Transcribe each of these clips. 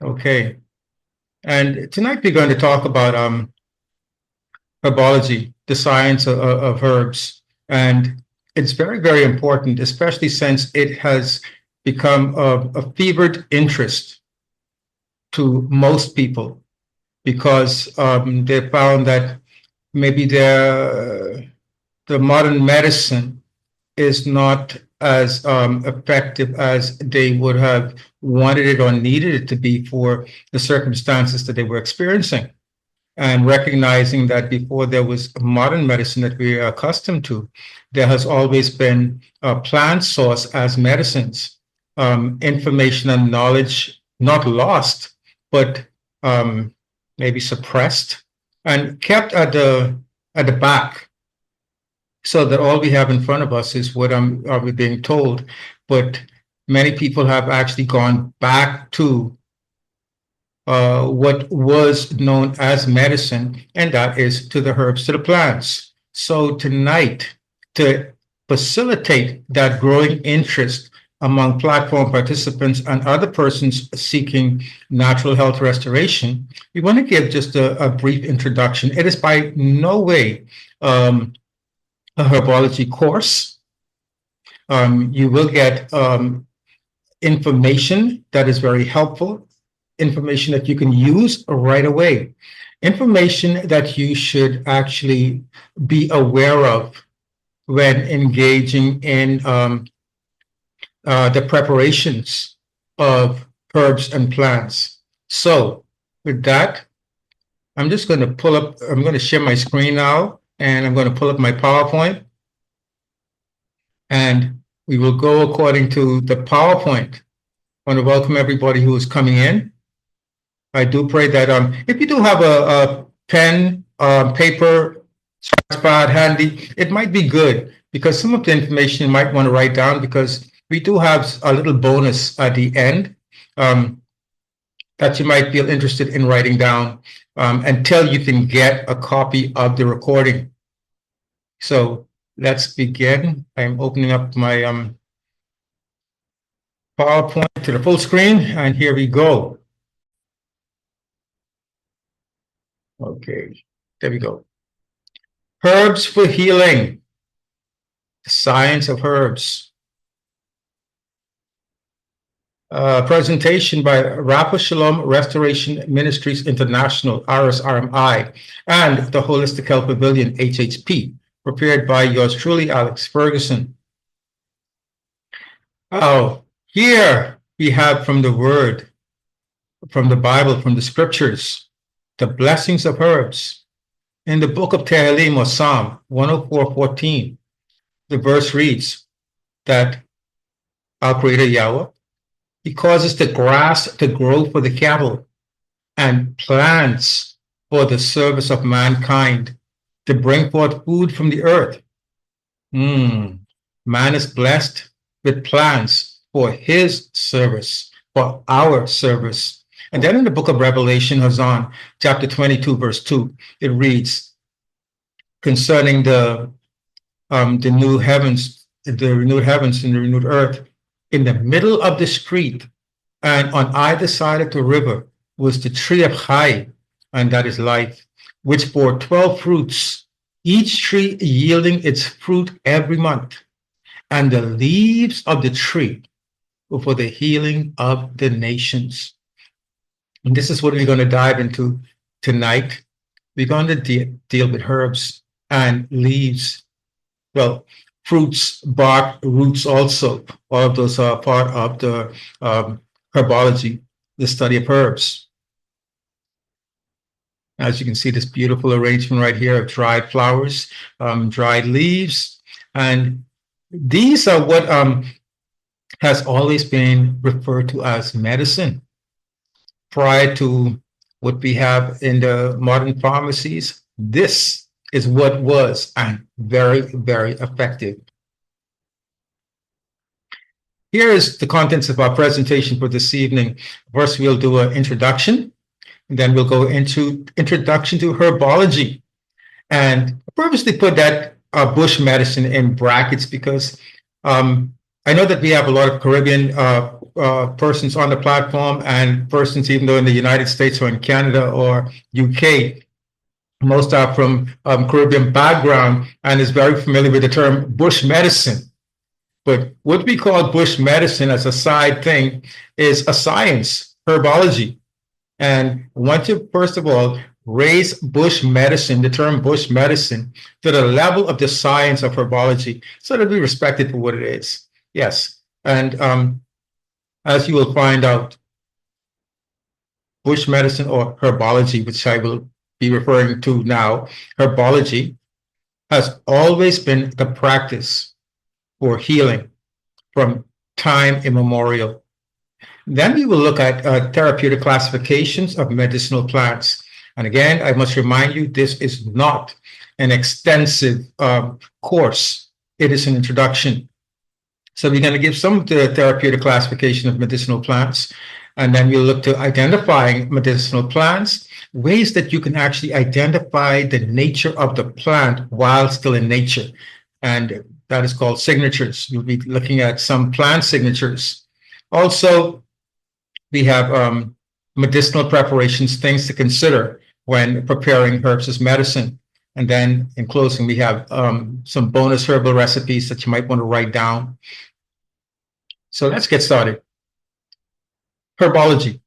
Okay. And tonight we're going to talk about herbology, the science of herbs. And it's very, very important, especially since it has become a fevered interest to most people because they found that maybe the modern medicine is not as effective as they would have wanted it or needed it to be for the circumstances that they were experiencing. And recognizing that before there was modern medicine that we are accustomed to, there has always been a plant source as medicines, information and knowledge not lost, but um, maybe suppressed and kept at the back, so that all we have in front of us is what are we being told. But many people have actually gone back to what was known as medicine, and that is to the herbs, to the plants. So tonight, to facilitate that growing interest among platform participants and other persons seeking natural health restoration, we want to give just a brief introduction. It is by no way a herbology course. You will get information that is very helpful, information that you can use right away, information that you should actually be aware of when engaging in the preparations of herbs and plants. So with that, I'm just going to I'm going to share my screen now, and I'm going to pull up my PowerPoint, and we will go according to the PowerPoint. I want to welcome everybody who is coming in. I do pray that if you do have a pen, paper, scratch pad handy, it might be good, because some of the information you might want to write down, because we do have a little bonus at the end that you might feel interested in writing down until you can get a copy of the recording. So let's begin. I'm opening up my PowerPoint to the full screen, and here we go. Okay, there we go. Herbs for healing, the science of herbs. Presentation by Rapa Shalom Restoration Ministries International, RSRMI, and the Holistic Health Pavilion, HHP, prepared by yours truly, Alex Ferguson. Oh, here we have from the Word, from the Bible, from the Scriptures, the blessings of herbs. In the book of Tehillim, or Psalm 104:14, the verse reads that our Creator Yahweh, He causes the grass to grow for the cattle and plants for the service of mankind, to bring forth food from the earth. Man is blessed with plants for his service, for our service. And then in the book of Revelation, Hazan, chapter 22, verse 2, it reads concerning the new heavens, the renewed heavens and the renewed earth. In the middle of the street and on either side of the river was the tree of Chai, and that is life, which bore 12 fruits, each tree yielding its fruit every month. And the leaves of the tree were for the healing of the nations. And this is what we're going to dive into tonight. We're going to deal with herbs and leaves. Well, fruits, bark, roots also. All of those are part of the herbology, the study of herbs. As you can see, this beautiful arrangement right here of dried flowers, dried leaves. And these are what has always been referred to as medicine, prior to what we have in the modern pharmacies. This is what was, and very, very effective. Here is the contents of our presentation for this evening. First, we'll do an introduction, and then we'll go into introduction to herbology. And I purposely put that bush medicine in brackets because I know that we have a lot of Caribbean persons on the platform and persons, even though in the United States or in Canada or UK, most are from Caribbean background and is very familiar with the term bush medicine. But what we call bush medicine as a side thing is a science, herbology. And once you, first of all, raise bush medicine, the term bush medicine, to the level of the science of herbology, so that we respect it for what it is. Yes. And as you will find out, bush medicine or herbology, which I will be referring to now, herbology has always been the practice for healing from time immemorial. Then we will look at therapeutic classifications of medicinal plants. And again, I must remind you, this is not an extensive course. It is an introduction. So we're going to give some of the therapeutic classification of medicinal plants, and then we'll look to identifying medicinal plants, ways that you can actually identify the nature of the plant while still in nature. And that is called signatures. We'll be looking at some plant signatures. Also, we have medicinal preparations, things to consider when preparing herbs as medicine. And then in closing, we have some bonus herbal recipes that you might want to write down. So let's get started. Herbology.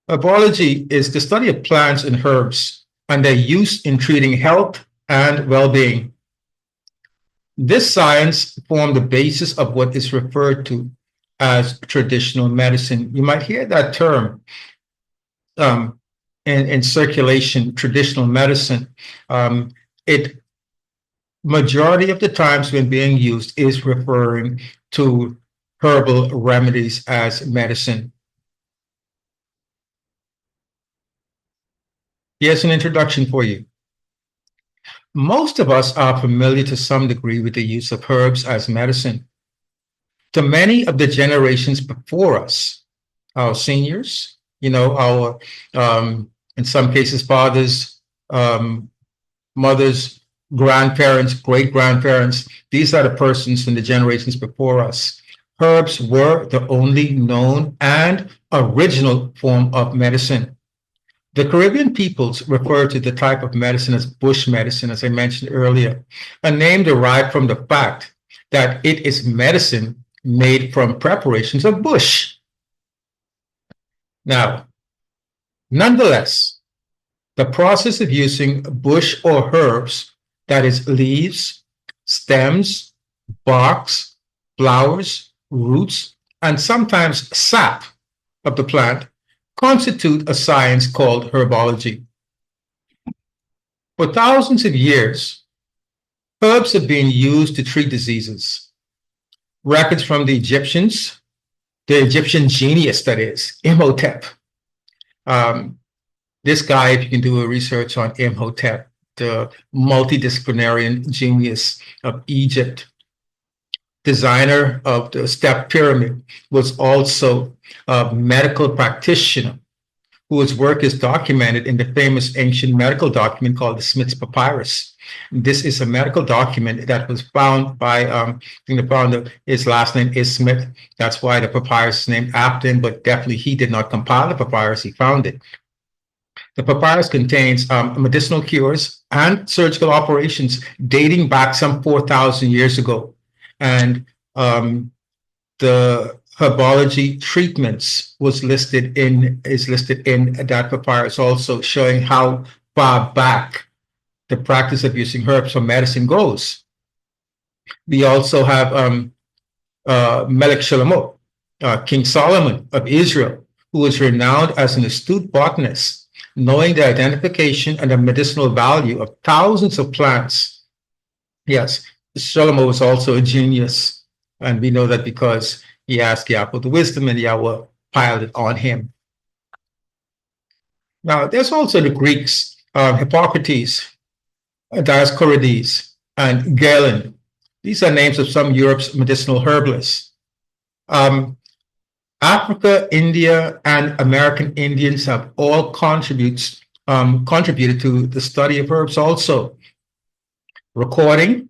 Herbology is the study of plants and herbs and their use in treating health and well-being. This science formed the basis of what is referred to as traditional medicine. You might hear that term in circulation, traditional medicine. It majority of the times when being used is referring to herbal remedies as medicine. Here's an introduction for you. Most of us are familiar to some degree with the use of herbs as medicine. To many of the generations before us, our seniors, our, in some cases, fathers, mothers, grandparents, great-grandparents, these are the persons in the generations before us. Herbs were the only known and original form of medicine. The Caribbean peoples refer to the type of medicine as bush medicine, as I mentioned earlier, a name derived from the fact that it is medicine made from preparations of bush. Now, nonetheless, the process of using bush or herbs, that is leaves, stems, barks, flowers, roots, and sometimes sap of the plant, constitute a science called herbology. For thousands of years, herbs have been used to treat diseases. Records from the Egyptians, the Egyptian genius, that is, Imhotep. This guy, if you can do a research on Imhotep, the multidisciplinary genius of Egypt, designer of the step pyramid, was also a medical practitioner whose work is documented in the famous ancient medical document called the Smith's Papyrus. This is a medical document that was found by, I think the founder, his last name is Smith. That's why the papyrus is named after him, but definitely he did not compile the papyrus, he found it. The papyrus contains medicinal cures and surgical operations dating back some 4,000 years ago. And the herbology treatments is listed in that papyrus also, showing how far back the practice of using herbs for medicine goes. We also have Melech Shlomo, King Solomon of Israel, who was renowned as an astute botanist, knowing the identification and the medicinal value of thousands of plants. Yes, Shlomo was also a genius, and we know that because he asked Yahweh the wisdom and Yahweh piled it on him. Now, there's also the Greeks, Hippocrates, Dioscorides, and Galen. These are names of some Europe's medicinal herbalists. Africa, India, and American Indians have all contributed to the study of herbs also, recording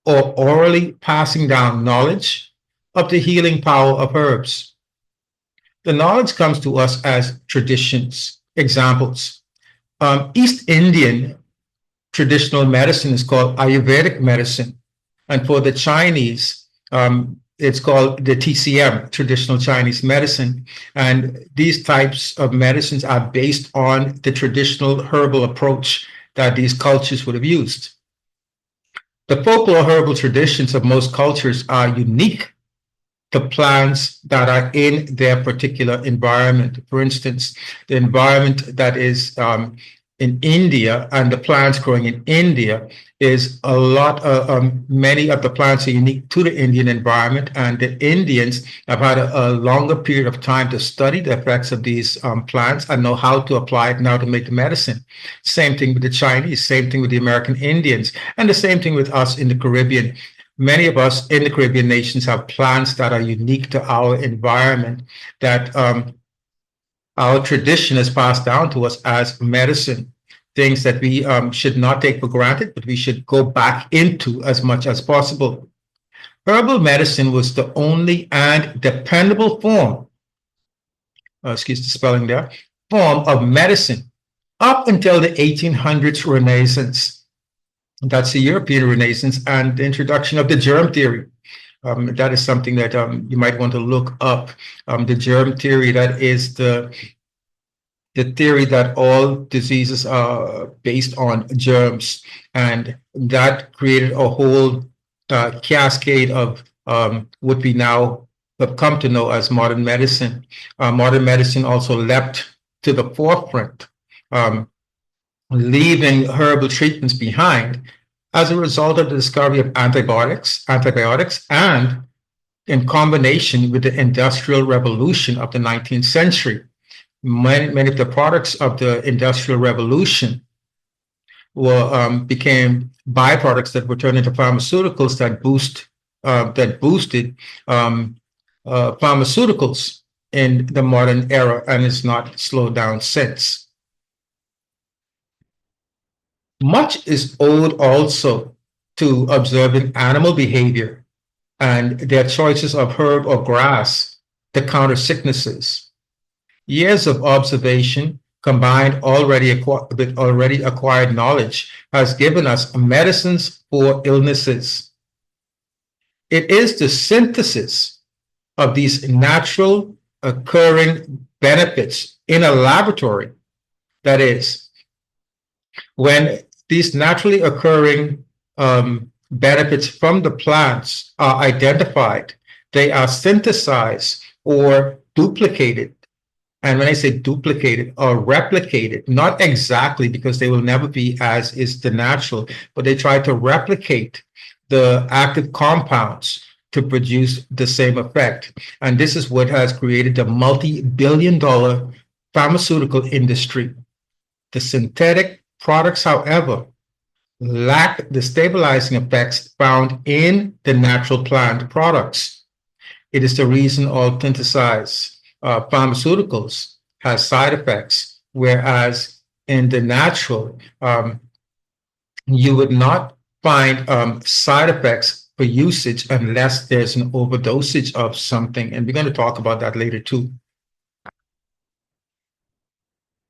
or orally passing down knowledge of the healing power of herbs. The knowledge comes to us as traditions, examples. East Indian traditional medicine is called Ayurvedic medicine. And for the Chinese, it's called the TCM, traditional Chinese medicine. And these types of medicines are based on the traditional herbal approach that these cultures would have used. The folklore herbal traditions of most cultures are unique to plants that are in their particular environment. For instance, the environment that is in India and the plants growing in India is a lot, many of the plants are unique to the Indian environment, and the Indians have had a longer period of time to study the effects of these plants and know how to apply it now to make the medicine. Same thing with the Chinese, same thing with the American Indians, and the same thing with us in the Caribbean. Many of us in the Caribbean nations have plants that are unique to our environment, that our tradition is passed down to us as medicine, things that we should not take for granted, but we should go back into as much as possible. Herbal medicine was the only and dependable form, excuse the spelling there, form of medicine up until the 1800s Renaissance. That's the European Renaissance and the introduction of the germ theory. That is something that you might want to look up. The germ theory, that is the theory that all diseases are based on germs, and that created a whole cascade of what we now have come to know as modern medicine. Modern medicine also leapt to the forefront, leaving herbal treatments behind as a result of the discovery of antibiotics, and in combination with the Industrial Revolution of the 19th century. Many of the products of the Industrial Revolution became byproducts that were turned into pharmaceuticals that boosted pharmaceuticals in the modern era, and it's not slowed down since. Much is owed also to observing animal behavior and their choices of herb or grass to counter sicknesses. Years of observation combined with already acquired knowledge has given us medicines for illnesses. It is the synthesis of these natural occurring benefits in a laboratory, that is, when these naturally occurring benefits from the plants are identified, they are synthesized or duplicated. And when I say duplicated or replicated, not exactly, because they will never be as is the natural, but they try to replicate the active compounds to produce the same effect. And this is what has created the multi-billion-dollar pharmaceutical industry. The synthetic products, however, lack the stabilizing effects found in the natural plant products. It is the reason all synthesized pharmaceuticals has side effects, whereas in the natural, you would not find side effects for usage unless there's an overdosage of something. And we're going to talk about that later too.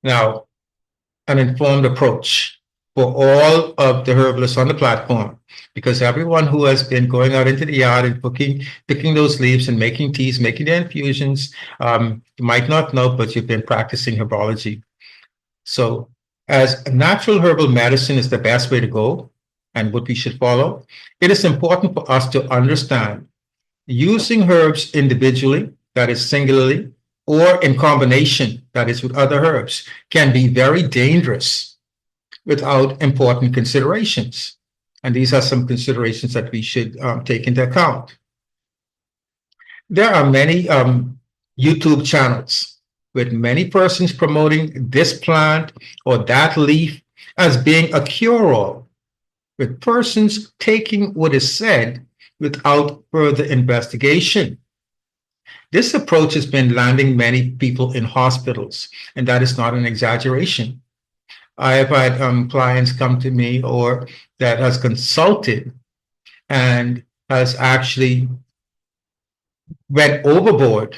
Now, an informed approach for all of the herbalists on the platform, because everyone who has been going out into the yard and picking those leaves and making teas, making their infusions, you might not know, but you've been practicing herbology. So as natural herbal medicine is the best way to go and what we should follow, it is important for us to understand using herbs individually, that is singularly, or in combination, that is with other herbs, can be very dangerous without important considerations. And these are some considerations that we should take into account. There are many YouTube channels with many persons promoting this plant or that leaf as being a cure-all, with persons taking what is said without further investigation. This approach has been landing many people in hospitals, and that is not an exaggeration. I have had clients come to me or that has consulted and has actually went overboard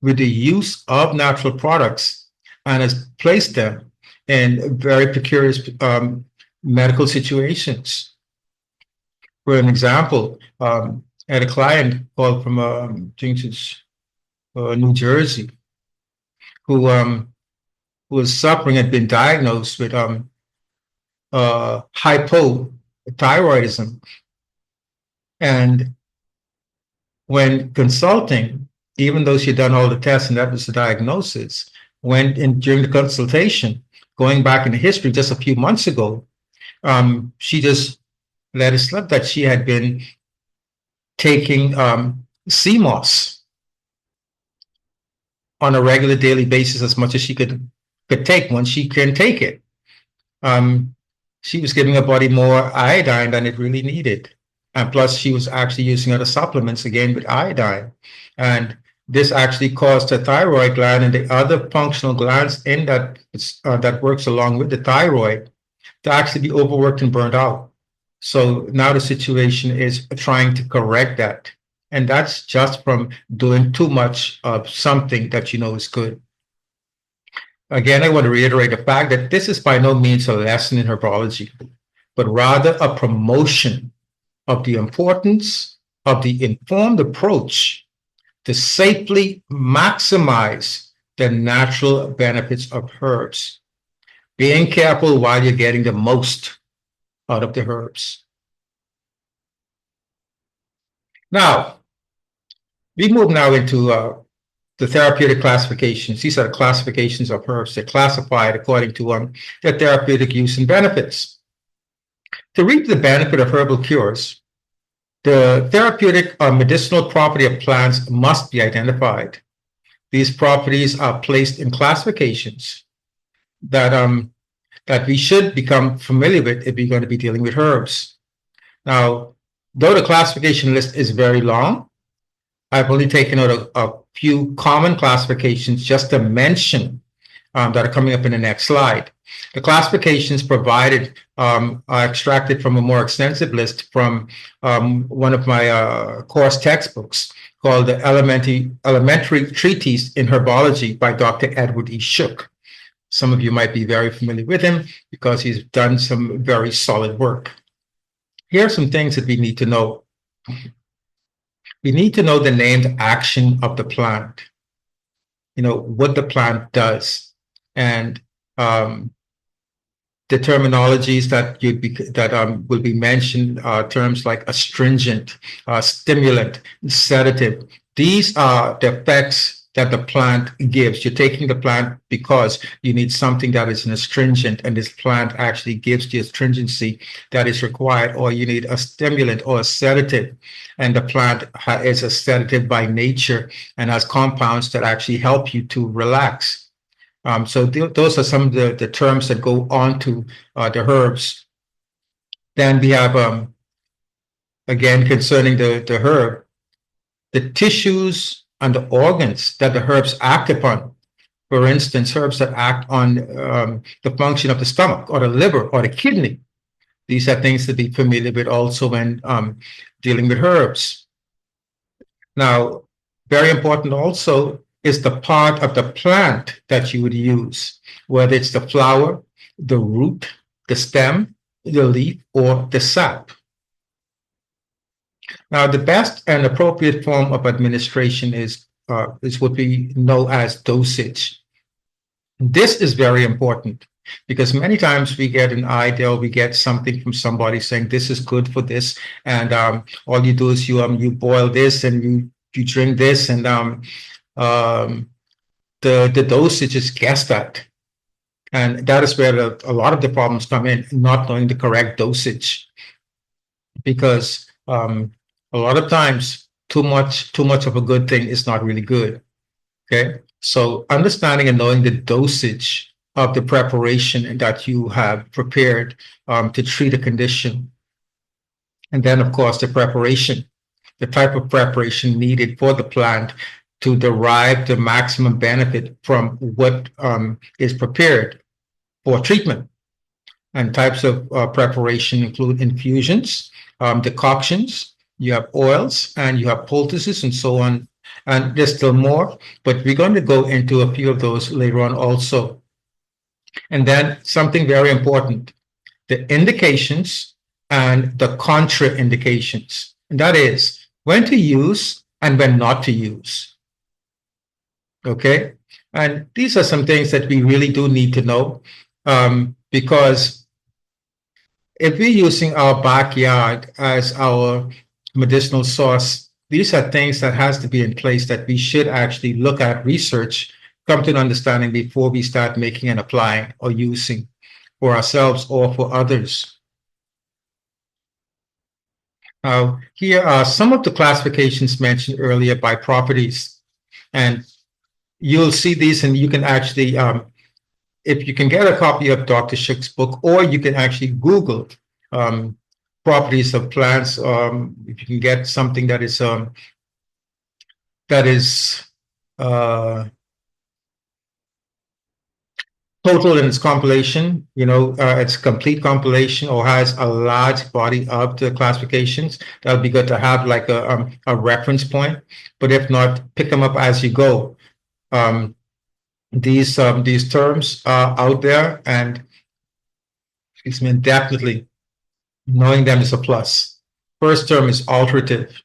with the use of natural products and has placed them in very precarious medical situations. For an example, I had a client called from New Jersey who was suffering, had been diagnosed with hypothyroidism. And when consulting, even though she'd done all the tests and that was the diagnosis, when during the consultation, going back in the history just a few months ago, she just let it slip that she had been taking sea moss on a regular daily basis, as much as she could take when she can take it. She was giving her body more iodine than it really needed. And plus, she was actually using other supplements again with iodine. And this actually caused the thyroid gland and the other functional glands in that works along with the thyroid to actually be overworked and burned out. So now the situation is trying to correct that. And that's just from doing too much of something that you know is good. Again, I want to reiterate the fact that this is by no means a lesson in herbology, but rather a promotion of the importance of the informed approach to safely maximize the natural benefits of herbs, being careful while you're getting the most out of the herbs. Now, we move now into the therapeutic classifications. These are the classifications of herbs. They're classified according to their therapeutic use and benefits. To reap the benefit of herbal cures, the therapeutic or medicinal property of plants must be identified. These properties are placed in classifications that we should become familiar with if we're going to be dealing with herbs. Now, though the classification list is very long, I've only taken out a few common classifications just to mention that are coming up in the next slide. The classifications provided are extracted from a more extensive list from one of my course textbooks called the Elementary Treatise in Herbology by Dr. Edward E. Shook. Some of you might be very familiar with him because he's done some very solid work. Here are some things that we need to know. We need to know the named action of the plant, what the plant does, and the terminologies that will be mentioned, terms like astringent, stimulant, sedative. These are the effects that the plant gives. You're taking the plant because you need something that is an astringent, and this plant actually gives the astringency that is required, or you need a stimulant or a sedative, and the plant is a sedative by nature and has compounds that actually help you to relax. So those are some of the terms that go on to the herbs. Then we have, again, concerning the herb, the tissues and the organs that the herbs act upon. For instance, herbs that act on the function of the stomach or the liver or the kidney. These are things to be familiar with also when dealing with herbs. Now, very important also is the part of the plant that you would use, whether it's the flower, the root, the stem, the leaf, or the sap. Now, the best and appropriate form of administration is what we know as dosage. This is very important because many times we get an idea, or we get something from somebody saying this is good for this, and all you do is you boil this and you drink this, and the dosage is guessed at, and that is where a lot of the problems come in, not knowing the correct dosage, because a lot of times too much of a good thing is not really good. Okay, so understanding and knowing the dosage of the preparation that you have prepared to treat a condition, and then of course the preparation, the type of preparation needed for the plant to derive the maximum benefit from what is prepared for treatment. And types of preparation include infusions, decoctions, you have oils, and you have poultices, and so on And there's still more, but we're going to go into a few of those later on also. And then something very important, the indications and the contraindications. And that is when to use and when not to use. Okay. And these are some things that we really do need to know, because if we're using our backyard as our medicinal source, these are things that has to be in place that we should actually look at, research, come to an understanding before we start making and applying or using for ourselves or for others. Now, here are some of the classifications mentioned earlier by properties. And you'll see these, and you can actually, if you can get a copy of Dr. Shook's book, or you can actually Google properties of plants. If you can get something that is total in its compilation, its complete compilation, or has a large body of the classifications, that would be good to have like a reference point. But if not, pick them up as you go. These terms are out there, and it's mean definitely knowing them is a plus. First term is alterative.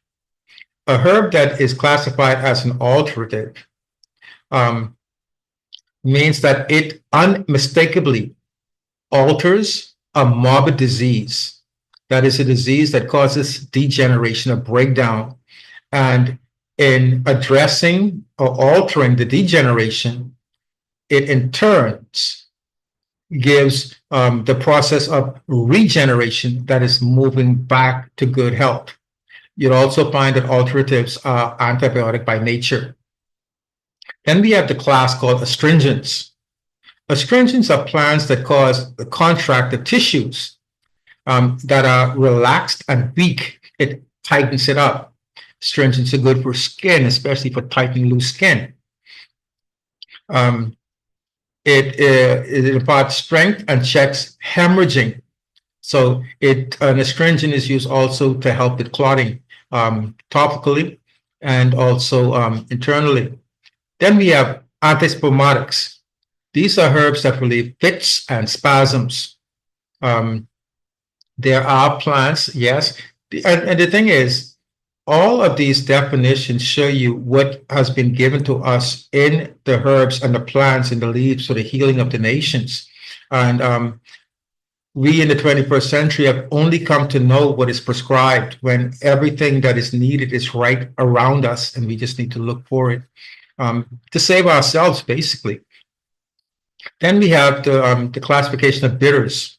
A herb that is classified as an alterative means that it unmistakably alters a morbid disease. That is a disease that causes degeneration or breakdown. And in addressing or altering the degeneration, it in turns gives the process of regeneration that is moving back to good health. You'll also find that alteratives are antibiotic by nature. Then we have the class called astringents. Astringents are plants that cause the contracted tissues that are relaxed and weak. It tightens it up. Astringents are good for skin, especially for tightening loose skin. It imparts strength and checks hemorrhaging. So an astringent is used also to help with clotting, topically and also internally. Then we have antispasmodics. These are herbs that relieve fits and spasms. There are plants, yes. And the thing is, all of these definitions show you what has been given to us in the herbs and the plants and the leaves for the healing of the nations. And we in the 21st century have only come to know what is prescribed when everything that is needed is right around us, and we just need to look for it to save ourselves, basically. Then we have the classification of bitters.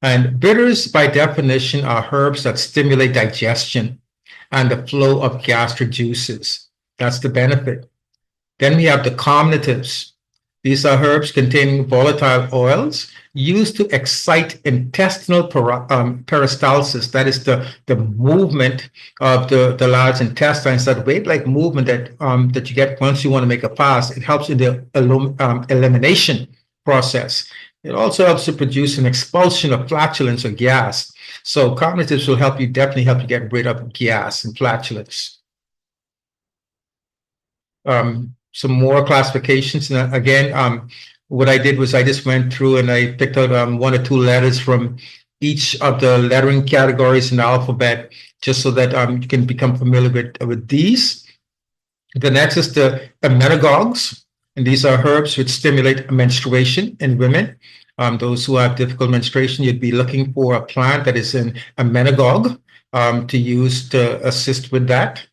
And bitters, by definition, are herbs that stimulate digestion and the flow of gastric juices. That's the benefit. Then we have the carminatives. These are herbs containing volatile oils used to excite intestinal peristalsis. That is the movement of the large intestines, that weight-like movement that you get once you want to make a fast. It helps in the elimination process. It also helps to produce an expulsion of flatulence or gas. So carminatives will definitely help you get rid of gas and flatulence. Some more classifications. And again, what I did was I just went through and I picked out one or two letters from each of the lettering categories in the alphabet, just so that you can become familiar with these. The next is the emmenagogues, and these are herbs which stimulate menstruation in women. Those who have difficult menstruation, you'd be looking for a plant that is an emmenagogue to use to assist with that.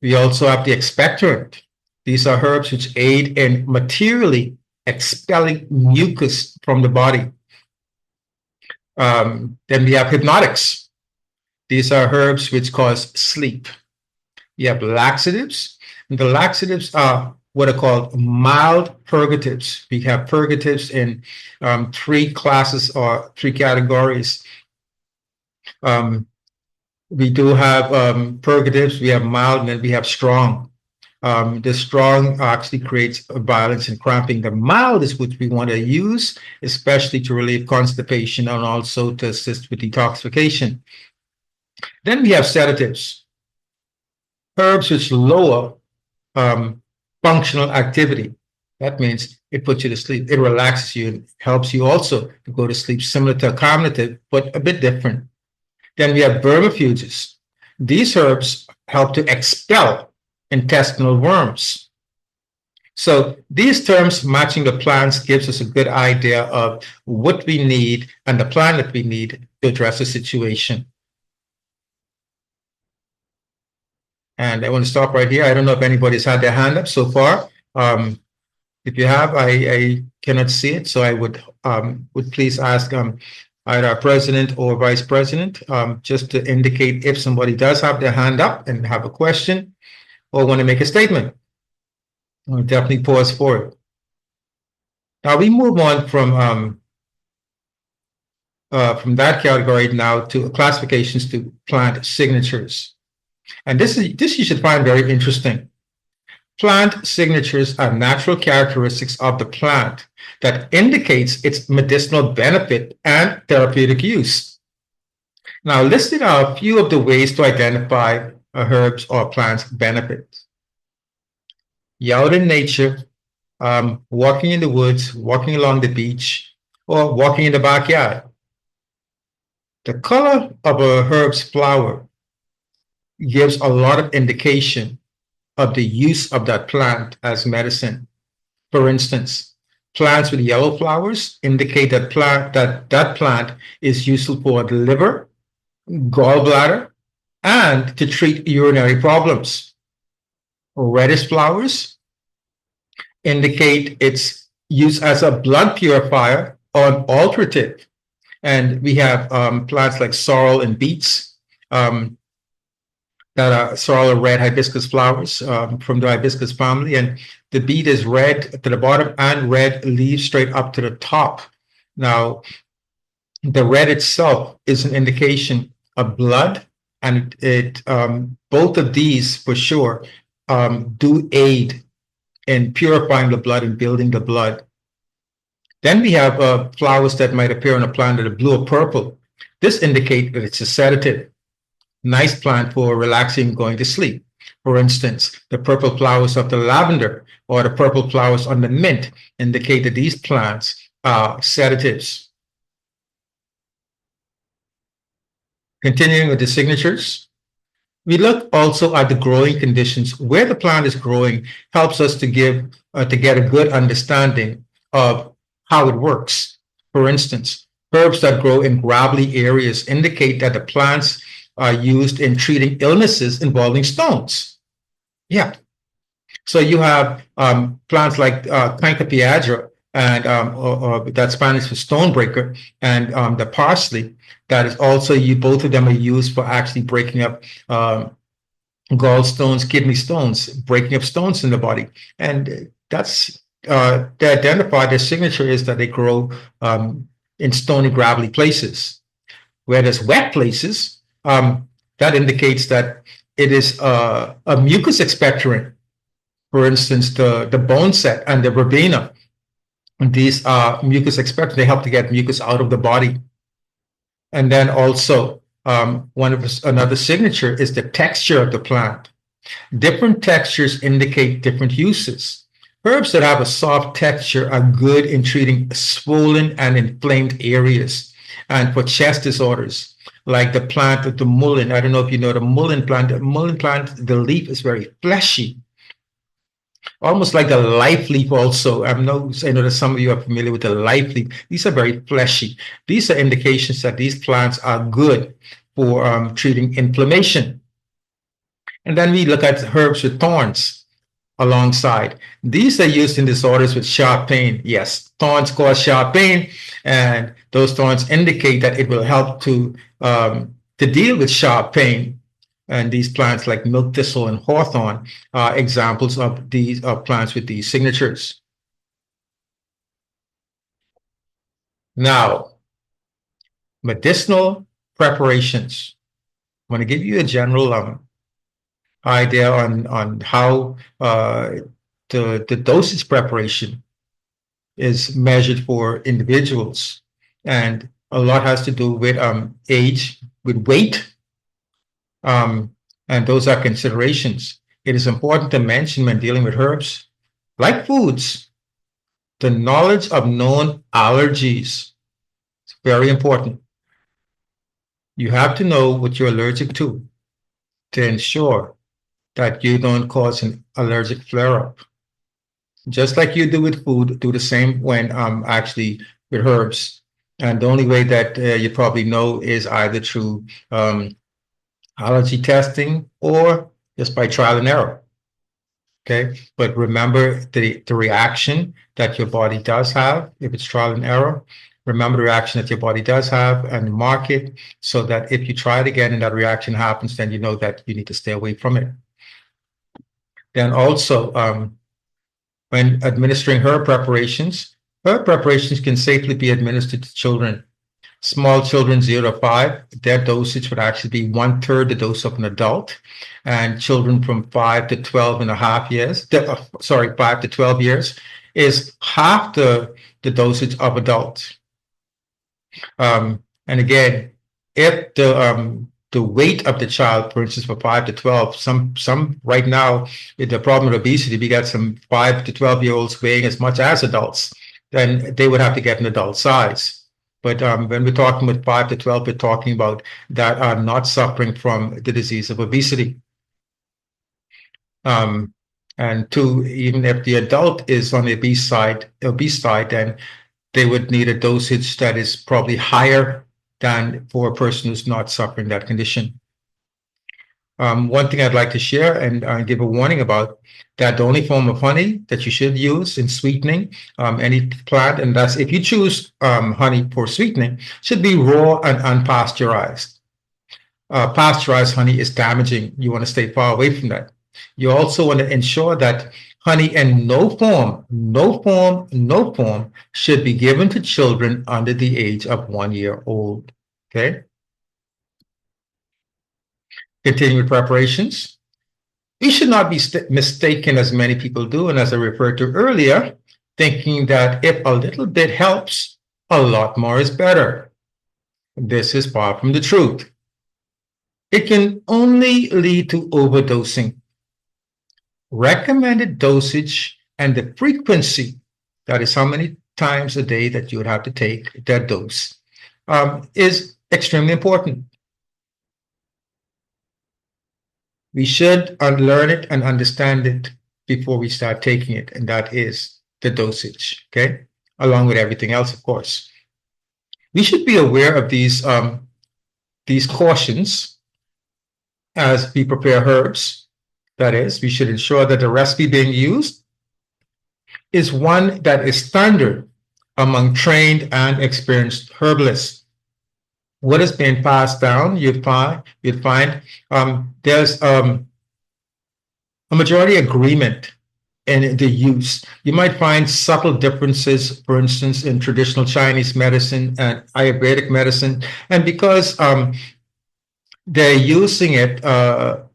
We also have the expectorant. These are herbs which aid in materially expelling mucus from the body. Then we have hypnotics. These are herbs which cause sleep. We have laxatives. And the laxatives are what are called mild purgatives. We have purgatives in three classes or three categories. We do have purgatives, we have mild, and then we have strong. The strong actually creates violence and cramping. The mild is what we want to use, especially to relieve constipation and also to assist with detoxification. Then we have sedatives, herbs which lower functional activity. That means it puts you to sleep. It relaxes you and helps you also to go to sleep, similar to a carminative, but a bit different. Then we have vermifuges. These herbs help to expel intestinal worms. So these terms matching the plants gives us a good idea of what we need and the plan that we need to address the situation. And I want to stop right here. I don't know if anybody's had their hand up so far. If you have, I cannot see it, so I would please ask either our president or vice president just to indicate if somebody does have their hand up and have a question or want to make a statement. I'll definitely pause for it. Now we move on from that category now to classifications to plant signatures. And this you should find very interesting. Plant signatures are natural characteristics of the plant that indicates its medicinal benefit and therapeutic use. Now, listed are a few of the ways to identify a herb's or plant's benefits. You're out in nature, walking in the woods, walking along the beach, or walking in the backyard. The color of a herb's flower gives a lot of indication of the use of that plant as medicine. For instance, plants with yellow flowers indicate that that plant is useful for the liver, gallbladder, and to treat urinary problems. Reddish flowers indicate its use as a blood purifier or an alterative. And we have plants like sorrel and beets that are sorrel or red hibiscus flowers from the hibiscus family. And the beet is red to the bottom and red leaves straight up to the top. Now, the red itself is an indication of blood, and it both of these for sure do aid in purifying the blood and building the blood. Then we have flowers that might appear on a plant that are blue or purple. This indicates that it's a sedative. Nice plant for relaxing, going to sleep. For instance, the purple flowers of the lavender or the purple flowers on the mint indicate that these plants are sedatives. Continuing with the signatures, we look also at the growing conditions. Where the plant is growing helps us to get a good understanding of how it works. For instance, herbs that grow in gravelly areas indicate that the plants are used in treating illnesses involving stones. Yeah. So you have plants like Canca and or that's Spanish for stonebreaker, and the parsley. That is also both of them are used for actually breaking up gallstones, kidney stones, breaking up stones in the body. And that's they identify their signature is that they grow in stony, gravelly places. Where there's wet places, that indicates that it is a mucus expectorant. For instance, the bone set and the verbena. And these are mucus expectorants. They help to get mucus out of the body. And then also, another signature is the texture of the plant. Different textures indicate different uses. Herbs that have a soft texture are good in treating swollen and inflamed areas and for chest disorders, like the plant of the mullein. I don't know if you know the mullein plant. The mullein plant, the leaf is very fleshy, almost like the life leaf also. I know that some of you are familiar with the life leaf. These are very fleshy. These are indications that these plants are good for treating inflammation. And then we look at herbs with thorns alongside. These are used in disorders with sharp pain. Yes, thorns cause sharp pain, and those thorns indicate that it will help to deal with sharp pain. And these plants like milk thistle and hawthorn are examples of these plants with these signatures. Now, medicinal preparations. I want to give you a general idea on how the dosage preparation is measured for individuals, and a lot has to do with age, with weight, and those are considerations. it is important to mention when dealing with herbs, like foods, the knowledge of known allergies. It's very important. You have to know what you're allergic to ensure that you don't cause an allergic flare-up. Just like you do with food, do the same when actually with herbs. And the only way that you probably know is either through allergy testing or just by trial and error. Okay, but remember the reaction that your body does have if it's trial and error. Remember the reaction that your body does have and mark it so that if you try it again and that reaction happens, then you know that you need to stay away from it. Then also, when administering herb preparations can safely be administered to children. Small children 0 to 5, their dosage would actually be 1/3 the dose of an adult. And children from 5 to 12 and a half years, 5 to 12 years is half the dosage of adults. And again, if the weight of the child, for instance, for 5 to 12, some right now with the problem of obesity, we got some 5 to 12-year-olds weighing as much as adults, then they would have to get an adult size. But when we're talking with 5 to 12, we're talking about that are not suffering from the disease of obesity. And two, even if the adult is on the obese side, then they would need a dosage that is probably higher than for a person who's not suffering that condition. One thing I'd like to share and give a warning about that the only form of honey that you should use in sweetening any plant, and that's if you choose honey for sweetening, should be raw and unpasteurized. Pasteurized honey is damaging. You want to stay far away from that. You also want to ensure that honey in no form should be given to children under the age of 1 year old. Okay. Continuing with preparations. We should not be mistaken, as many people do, and as I referred to earlier, thinking that if a little bit helps, a lot more is better. This is far from the truth. It can only lead to overdosing. Recommended dosage and the frequency, that is how many times a day that you would have to take that dose, is extremely important. We should unlearn it and understand it before we start taking it, and that is the dosage, okay? Along with everything else, of course. We should be aware of these cautions as we prepare herbs. That is, we should ensure that the recipe being used is one that is standard among trained and experienced herbalists. What is being passed down, you'd find there's a majority agreement in the use. You might find subtle differences, for instance, in traditional Chinese medicine and Ayurvedic medicine, and because they're using it,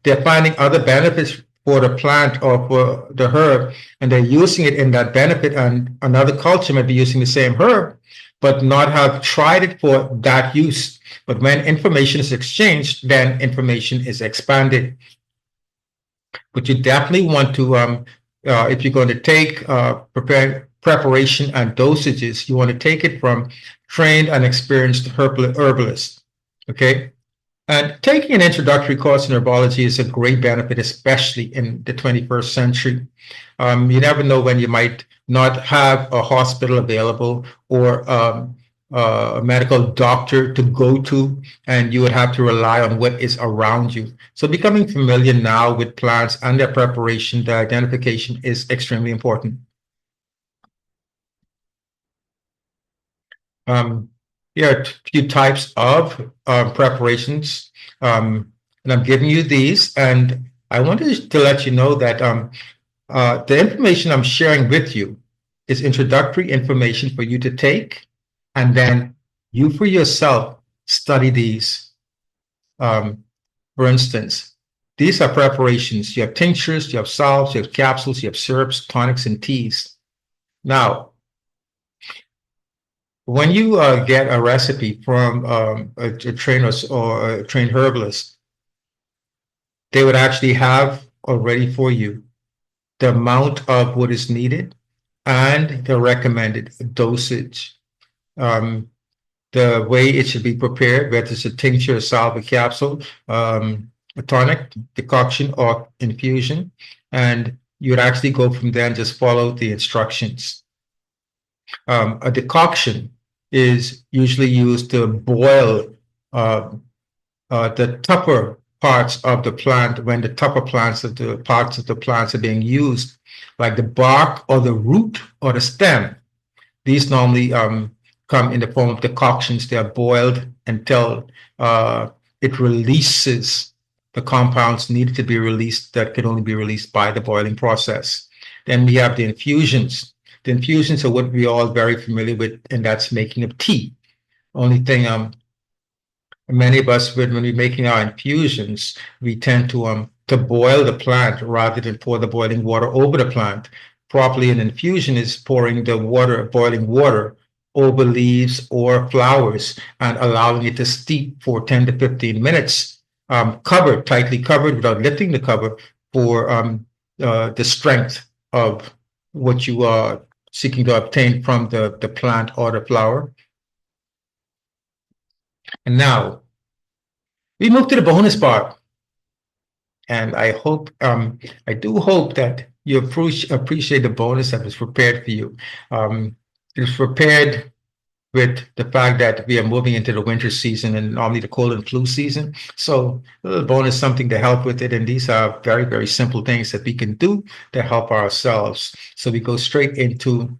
they're finding other benefits for the plant or for the herb, and they're using it in that benefit, and another culture might be using the same herb, but not have tried it for that use. But when information is exchanged, then information is expanded. But you definitely want to, if you're going to take preparation and dosages, you want to take it from trained and experienced herbalists, okay? And taking an introductory course in herbology is a great benefit, especially in the 21st century. You never know when you might not have a hospital available or a medical doctor to go to, and you would have to rely on what is around you. So becoming familiar now with plants and their preparation, their identification is extremely important. Here are a few types of preparations, and I'm giving you these, and I wanted to let you know that the information I'm sharing with you is introductory information for you to take, and then you for yourself study these. For instance, these are preparations. You have tinctures, you have salves, you have capsules, you have syrups, tonics, and teas. Now, when you get a recipe from a trainer or a trained herbalist, they would actually have already for you the amount of what is needed and the recommended dosage. The way it should be prepared, whether it's a tincture, a salve, a capsule, a tonic, decoction, or infusion. And you would actually go from there and just follow the instructions. A decoction is usually used to boil the tougher parts of the plant when the tougher parts of the plants are being used, like the bark or the root or the stem. These normally come in the form of decoctions. They are boiled until it releases the compounds needed to be released that can only be released by the boiling process. Then we have the infusions. The infusions are what we are all very familiar with, and that's making of tea. Only thing many of us, when we're making our infusions, we tend to boil the plant rather than pour the boiling water over the plant. Properly, an infusion is pouring the water, boiling water, over leaves or flowers and allowing it to steep for 10 to 15 minutes, covered, tightly covered without lifting the cover for the strength of what you are seeking to obtain from the plant or the flower. And now we move to the bonus part. And I hope, I do hope that you appreciate the bonus that was prepared for you. It was prepared with the fact that we are moving into the winter season and normally the cold and flu season. So a little bonus, something to help with it. And these are very, very simple things that we can do to help ourselves. So we go straight into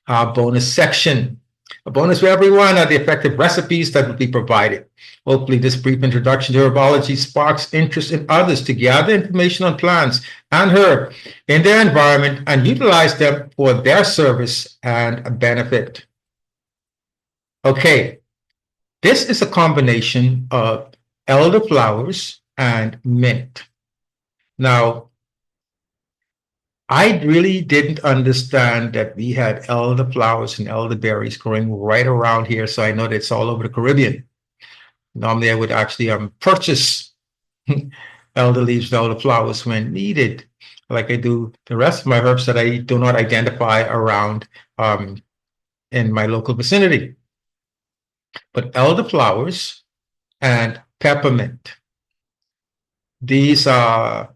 our bonus section. A bonus for everyone are the effective recipes that will be provided. Hopefully, this brief introduction to herbology sparks interest in others to gather information on plants and herb in their environment and utilize them for their service and benefit. Okay, this is a combination of elderflowers and mint. Now, I really didn't understand that we had elderflowers and elderberries growing right around here, so I know that it's all over the Caribbean. Normally, I would actually purchase elder leaves and elderflowers when needed, like I do the rest of my herbs that I do not identify around in my local vicinity. But elderflowers and peppermint, these are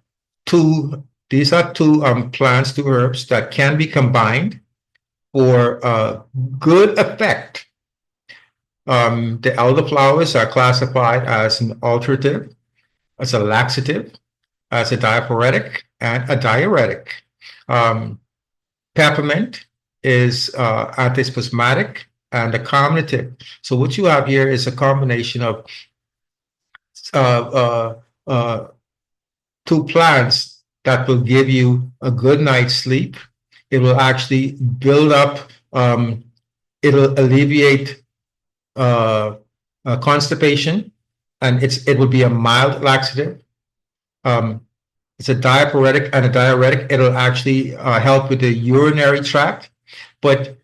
two plants, two herbs that can be combined for good effect. The elderflowers are classified as an alterative, as a laxative, as a diaphoretic, and a diuretic. Peppermint is antispasmodic and a carminative. So what you have here is a combination of two plants that will give you a good night's sleep. It will actually build up, it'll alleviate constipation, and it will be a mild laxative. It's a diaphoretic and a diuretic. It'll actually help with the urinary tract. But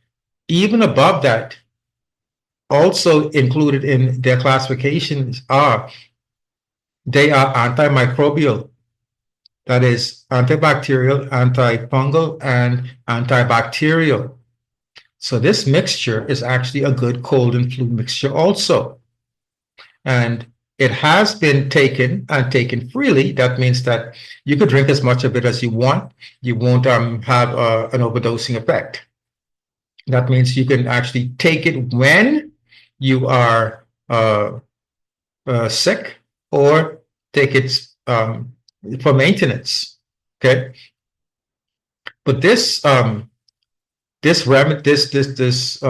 even above that, also included in their classifications they are antimicrobial. That is antibacterial, antifungal, and antibacterial. So this mixture is actually a good cold and flu mixture also. And it has been taken and taken freely. That means that you could drink as much of it as you want. You won't have an overdosing effect. That means you can actually take it when you are sick, or take it for maintenance. Okay, but this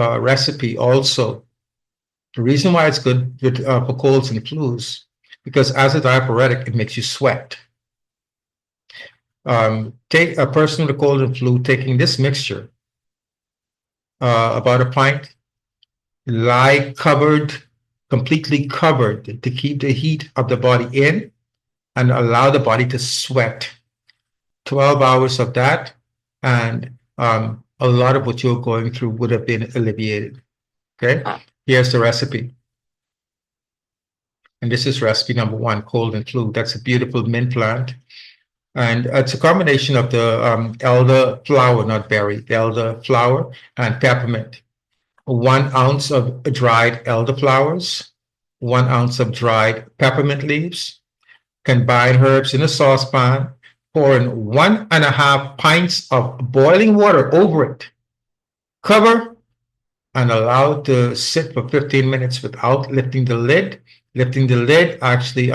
recipe also, the reason why it's good with, for colds and flus, because as a diaphoretic, it makes you sweat. Take a person with a cold and flu, taking this mixture, about a pint, lie covered, completely covered, to keep the heat of the body in and allow the body to sweat. 12 hours of that, and a lot of what you're going through would have been alleviated. Okay, here's the recipe. And this is recipe number 1, cold and flu. That's a beautiful mint plant. And it's a combination of the elder flower, not berry, the elder flower and peppermint. 1 ounce of dried elderflowers, 1 ounce of dried peppermint leaves. Combine herbs in a saucepan, pour in 1.5 pints of boiling water over it. Cover and allow it to sit for 15 minutes without lifting the lid. Lifting the lid actually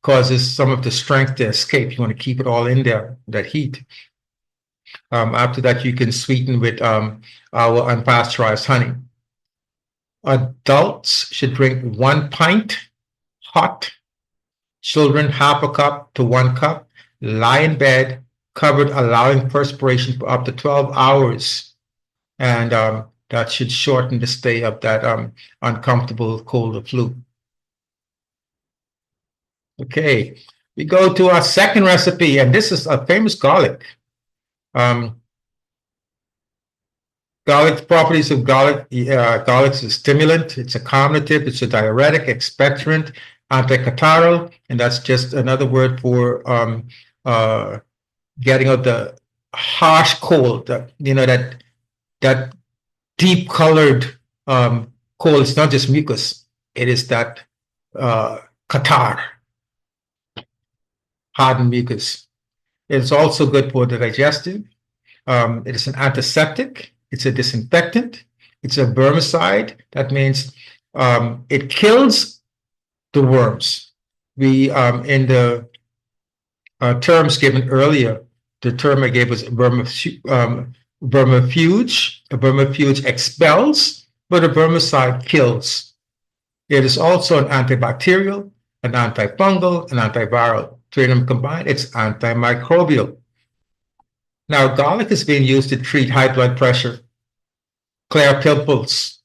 causes some of the strength to escape. You want to keep it all in there, that heat. After that, you can sweeten with our unpasteurized honey. Adults should drink 1 pint hot. Children, 1/2 cup to 1 cup. Lie in bed, covered, allowing perspiration for up to 12 hours. And that should shorten the stay of that uncomfortable cold or flu. Okay, we go to our second recipe, and this is a famous garlic. Garlic, properties of garlic. Garlic is a stimulant, it's a carminative, it's a diuretic, expectorant, anticatarrhal, and that's just another word for getting out the harsh cold, that deep colored cold. It's not just mucus, it is that catarrh, hardened mucus. It's also good for the digestive. It is an antiseptic. It's a disinfectant. It's a vermicide. That means it kills the worms. We in the terms given earlier, the term I gave was vermifuge. A vermifuge expels, but a vermicide kills. It is also an antibacterial, an antifungal, an antiviral. Three of them combined, it's antimicrobial. Now, garlic is being used to treat high blood pressure, clear pimples,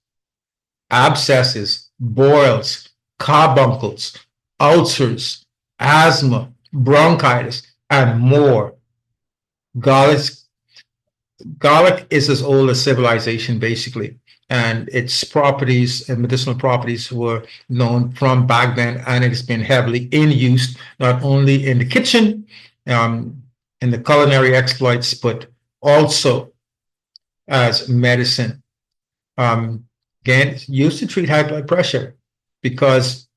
abscesses, boils, carbuncles, ulcers, asthma, bronchitis, and more. Garlic is as old as civilization, basically, and its properties and medicinal properties were known from back then, and it has been heavily in use, not only in the kitchen, in the culinary exploits, but also as medicine. Again, it's used to treat high blood pressure because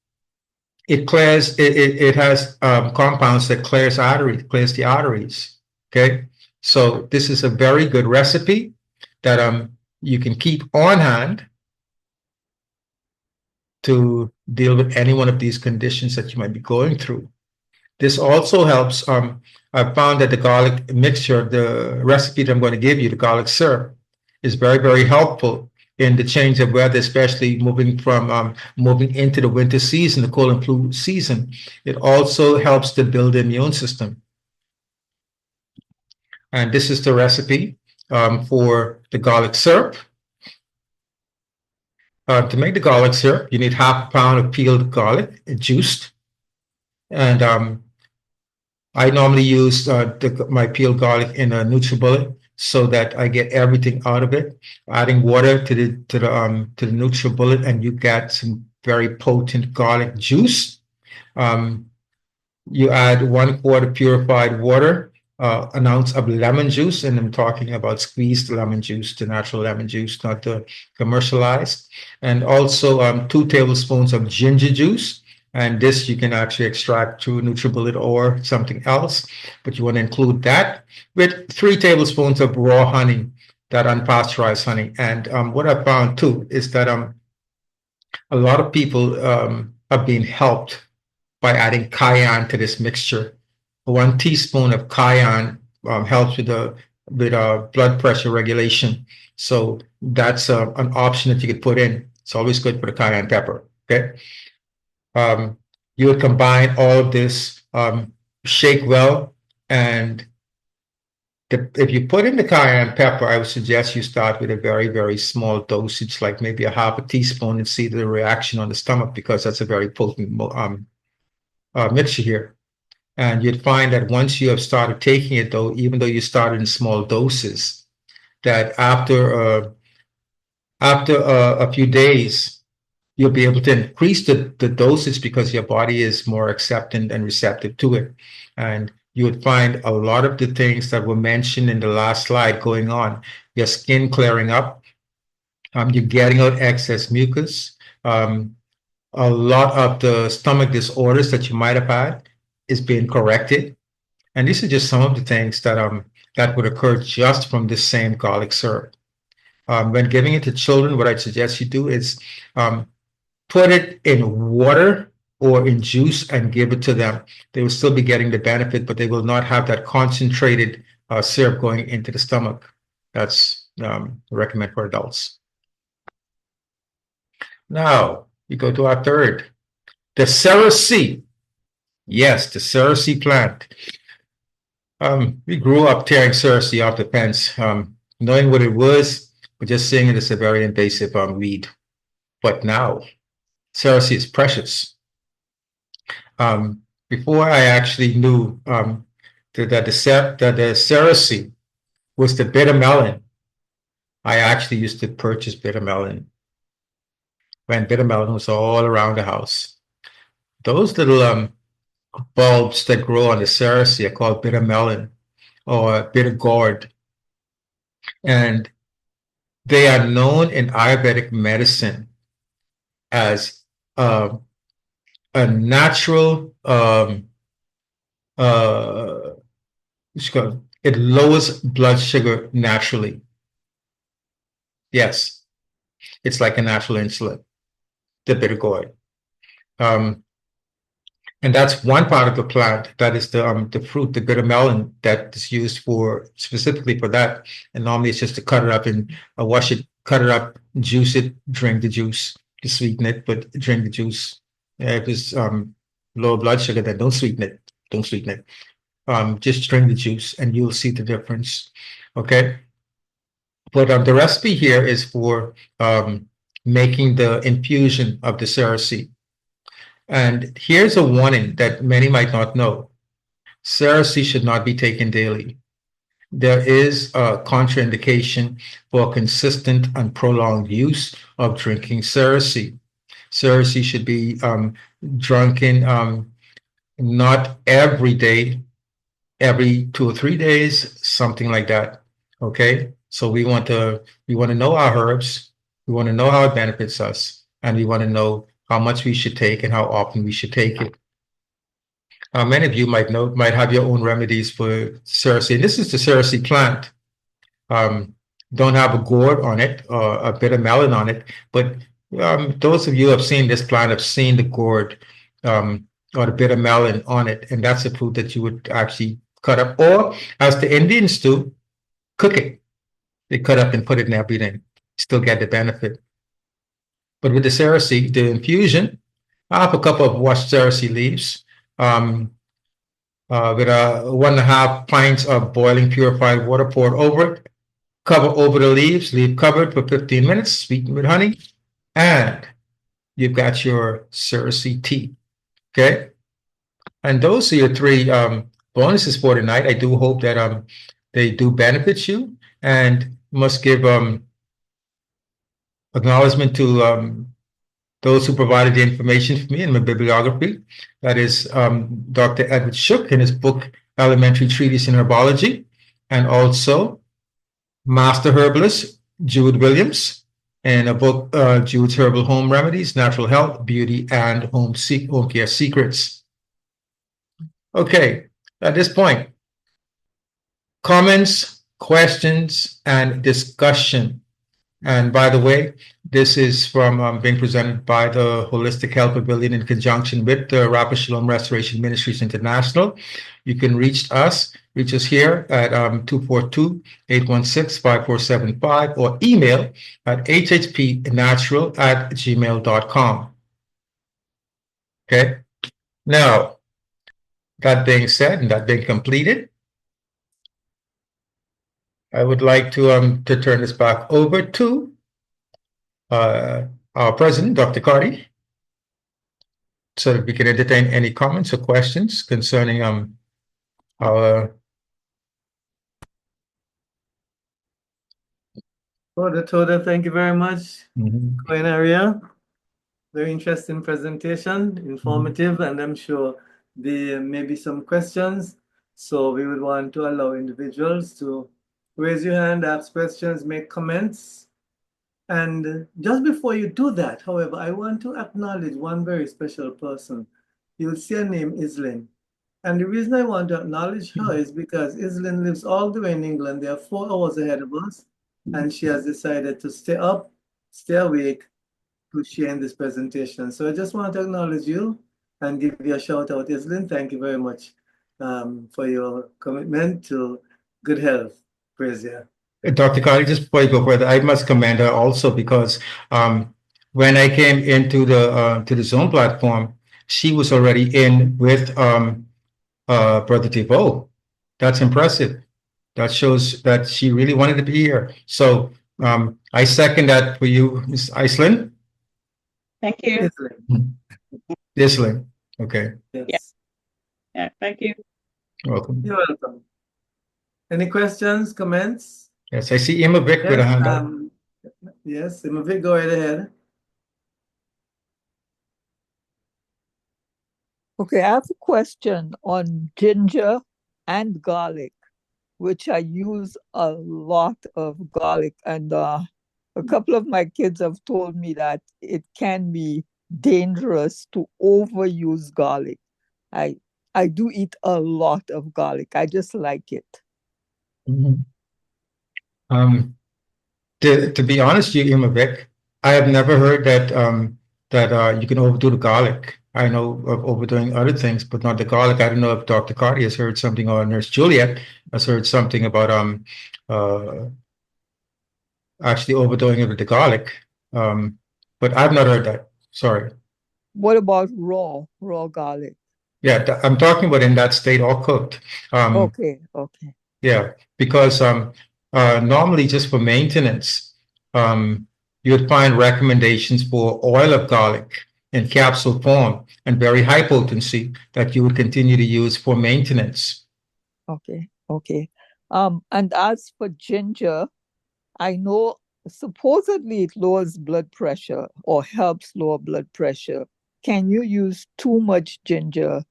it clears, it has compounds that clears the arteries. Okay, so this is a very good recipe that you can keep on hand to deal with any one of these conditions that you might be going through. This also helps. I found that the garlic mixture, the recipe that I'm going to give you, the garlic syrup, is very, very helpful in the change of weather, especially moving into the winter season, the cold and flu season. It also helps to build the immune system. And this is the recipe for the garlic syrup. To make the garlic syrup, you need 1/2 pound of peeled garlic, juiced. And I normally use my peeled garlic in a NutriBullet so that I get everything out of it. Adding water to the NutriBullet, and you get some very potent garlic juice. You add 1/4 purified water, 1 ounce of lemon juice, and I'm talking about squeezed lemon juice, the natural lemon juice, not the commercialized, and also 2 tablespoons of ginger juice. And this you can actually extract through NutriBullet or something else, but you want to include that with 3 tablespoons of raw honey, that unpasteurized honey. And what I found too is that a lot of people are being helped by adding cayenne to this mixture. 1 teaspoon of cayenne helps with blood pressure regulation. So that's an option that you could put in. It's always good for the cayenne pepper. Okay. You would combine all of this, shake well, and if you put in the cayenne pepper, I would suggest you start with a very, very small dosage, like maybe 1/2 teaspoon, and see the reaction on the stomach, because that's a very potent mixture here. And you'd find that once you have started taking it, though, even though you started in small doses, that after a few days, you'll be able to increase the dosage because your body is more acceptant and receptive to it. And you would find a lot of the things that were mentioned in the last slide going on. Your skin clearing up, you're getting out excess mucus. A lot of the stomach disorders that you might have had is being corrected. And these are just some of the things that would occur just from this same garlic syrup. When giving it to children, what I'd suggest you do is put it in water or in juice and give it to them. They will still be getting the benefit, but they will not have that concentrated syrup going into the stomach. That's recommend for adults. Now, we go to our third, the cerasee. Yes, the cerasee plant. We grew up tearing cerasee off the fence, knowing what it was, but just seeing it as a very invasive weed. But now, cerasee is precious. Before I actually knew that the cerasee was the bitter melon, I actually used to purchase bitter melon when bitter melon was all around the house. Those little bulbs that grow on the cerasee are called bitter melon or bitter gourd. And they are known in Ayurvedic medicine as a natural, it lowers blood sugar naturally. Yes, it's like a natural insulin, the bitter gourd. And that's one part of the plant. That is the fruit, the bitter melon, that is used for specifically for that. And normally it's just to cut it up and wash it, cut it up, juice it, drink the juice to sweeten it, but drink the juice. If it's low blood sugar, then don't sweeten it. Don't sweeten it. Just drink the juice and you'll see the difference. Okay. But the recipe here is for making the infusion of the cerasee. And here's a warning that many might not know. Cerasee should not be taken daily. There is a contraindication for consistent and prolonged use of drinking cerasee. Cerasee should be drunken not every day, every 2 or 3 days, something like that. Okay, so we want to know our herbs, we want to know how it benefits us, and we want to know how much we should take and how often we should take it. Many of you might have your own remedies for cerasee. And this is the cerasee plant. Don't have a gourd on it or a bitter melon on it, but those of you who have seen this plant have seen the gourd or the bitter melon on it, and that's a fruit that you would actually cut up, or as the Indians do, cook it. They cut up and put it in everything, still get the benefit. But with the cerasee, the infusion, I have a couple of washed cerasee leaves with 1.5 pints of boiling purified water poured over it. Cover over the leaves, leave covered for 15 minutes, sweeten with honey, and you've got your cerasee tea. Okay, and those are your 3 bonuses for tonight. I do hope that they do benefit you, and must give acknowledgement to those who provided the information for me in my bibliography. That is Dr. Edward Shook in his book, Elementary Treatise in Herbology, and also Master Herbalist Jude Williams in a book, Jude's Herbal Home Remedies, Natural Health, Beauty, and Home Care Secrets. Okay, at this point, comments, questions, and discussion. And by the way, this is from being presented by the Holistic Health Pavilion in conjunction with the Rapid Shalom Restoration Ministries International. You can reach us here at 242-816-5475 or email at hhpnatural@gmail.com. Okay. Now, that being said and that being completed, I would like to turn this back over to our president, Dr. Carty, so that we can entertain any comments or questions concerning our. Toda, thank you very much, Queen Area. Very interesting presentation, informative, and I'm sure there may be some questions. So we would want to allow individuals to raise your hand, ask questions, make comments. And just before you do that, however, I want to acknowledge one very special person. You'll see her name, Islin. And the reason I want to acknowledge her is because Islin lives all the way in England. They are 4 hours ahead of us. And she has decided to stay up, stay awake to share in this presentation. So I just want to acknowledge you and give you a shout out, Islin. Thank you very much for your commitment to good health. Praise you. Dr. Carly, just before you go further, I must commend her also because when I came into the Zoom platform, she was already in with Brother DeVoe. That's impressive. That shows that she really wanted to be here. So I second that for you, Ms. Iceland. Thank you. Iceland. Okay. Yes. Yeah, thank you. You're welcome. You're welcome. Any questions, comments? Yes, I see Emma Vick with a hand up. Yes, Emma Vick, go right ahead. Okay, I have a question on ginger and garlic, which I use a lot of garlic. And a couple of my kids have told me that it can be dangerous to overuse garlic. I do eat a lot of garlic. I just like it. Mhm. To be honest with you, Emma Vick, I have never heard that you can overdo the garlic. I know of overdoing other things, but not the garlic. I don't know if Dr. Carty has heard something, or Nurse Juliet has heard something about uh, actually overdoing it with the garlic. But I've not heard that. Sorry. What about raw garlic? Yeah, I'm talking about in that state or cooked. Okay. Yeah, because normally just for maintenance, you would find recommendations for oil of garlic in capsule form and very high potency that you would continue to use for maintenance. Okay. And as for ginger, I know supposedly it lowers blood pressure or helps lower blood pressure. Can you use too much ginger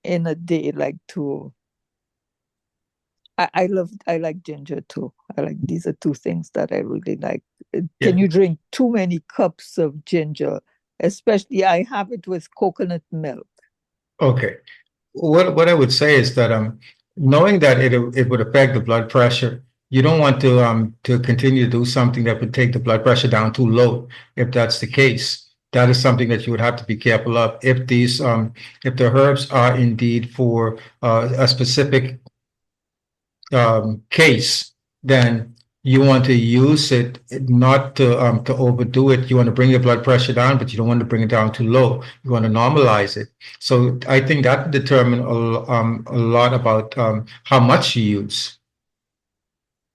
in a day? I like ginger too. These are two things that I really like. Can you drink too many cups of ginger? Especially I have it with coconut milk. Okay. What I would say is that knowing that it would affect the blood pressure, you don't want to continue to do something that would take the blood pressure down too low. If that's the case, that is something that you would have to be careful of. If the herbs are indeed for a specific case, then you want to use it not to overdo it. You want to bring your blood pressure down, but you don't want to bring it down too low. You want to normalize it. So I think that would determine a lot about how much you use.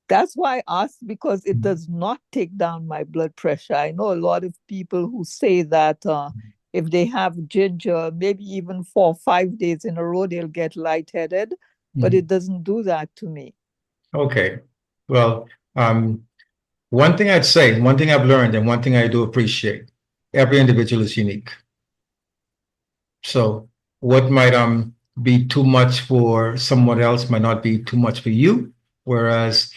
That's why I asked, because it does not take down my blood pressure. I know a lot of people who say that if they have ginger, maybe even 4 or 5 days in a row, they'll get lightheaded, but it doesn't do that to me. Okay. Well, one thing I'd say, one thing I've learned, and one thing I do appreciate, every individual is unique. So what might be too much for someone else might not be too much for you, whereas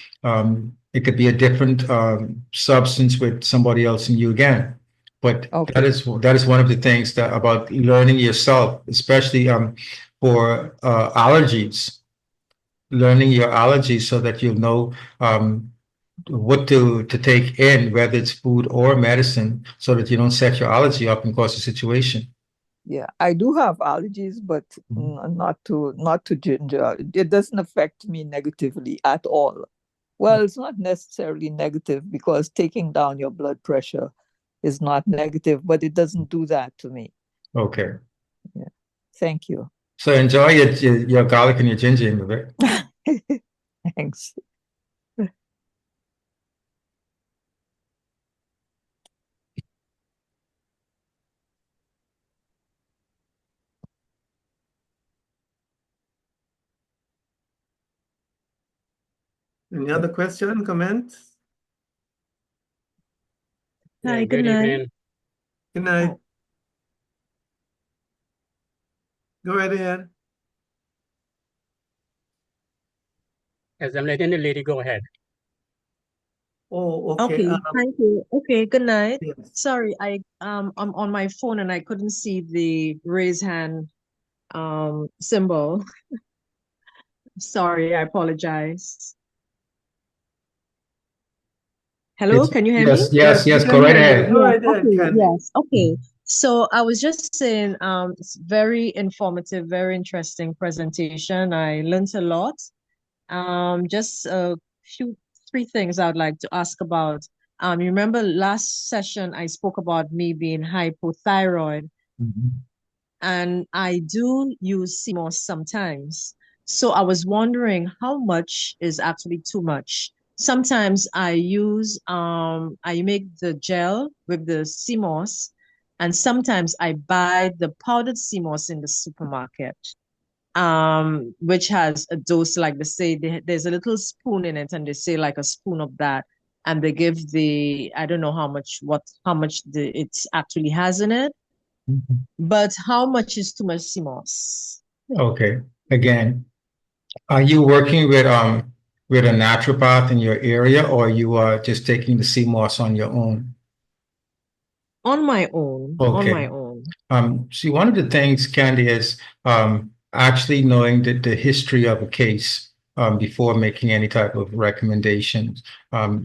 it could be a different substance with somebody else and you again. But that is one of the things that about learning yourself, especially for allergies, learning your allergies so that you know what to take in, whether it's food or medicine, so that you don't set your allergy up and cause a situation. Yeah, I do have allergies, but not to ginger. It doesn't affect me negatively at all. Well, it's not necessarily negative, because taking down your blood pressure is not negative, but it doesn't do that to me. Okay. Yeah. Thank you. So enjoy your garlic and your ginger, Vivek. Thanks. Any other question, comments? Hi, good night. Good night. Go right ahead. As I'm letting the lady go ahead. Oh, okay. Okay, thank you. Okay, good night. Yes. Sorry, I'm on my phone and I couldn't see the raise hand symbol. Sorry, I apologize. Hello, It's, can you hear me? yes, we yes, can go right hear you. ahead. Go Yes, right ahead, okay, Candy. yes, okay. So I was just saying, it's very informative, very interesting presentation. I learned a lot. Just a few, three things I would like to ask about. You remember last session I spoke about me being hypothyroid, Mhm. and I do use CMOS sometimes. So I was wondering how much is actually too much. Sometimes I use I make the gel with the CMOS, and sometimes I buy the powdered CMOS in the supermarket, which has a dose, like they say there's a little spoon in it, and they say like a spoon of that, and they give the, I don't know how much it actually has in it, Mhm. but how much is too much CMOS? Okay. Again, are you working with a naturopath in your area, or you are just taking the CMOS on your own? On my own, on my Okay. own. See, one of the things, Candy, is actually knowing the history of a case before making any type of recommendations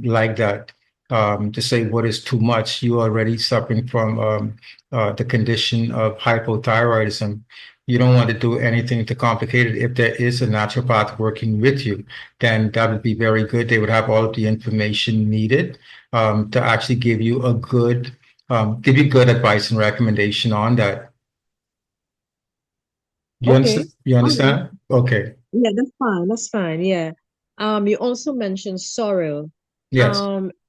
like that. To say what is too much, you are already suffering from the condition of hypothyroidism. You don't want to do anything to complicate it. If there is a naturopath working with you, then that would be very good. They would have all of the information needed to actually give you good advice and recommendation on that. You Okay. understand? You All right. understand? Okay. Yeah, that's fine. That's fine. Yeah. You also mentioned sorrel. Yes.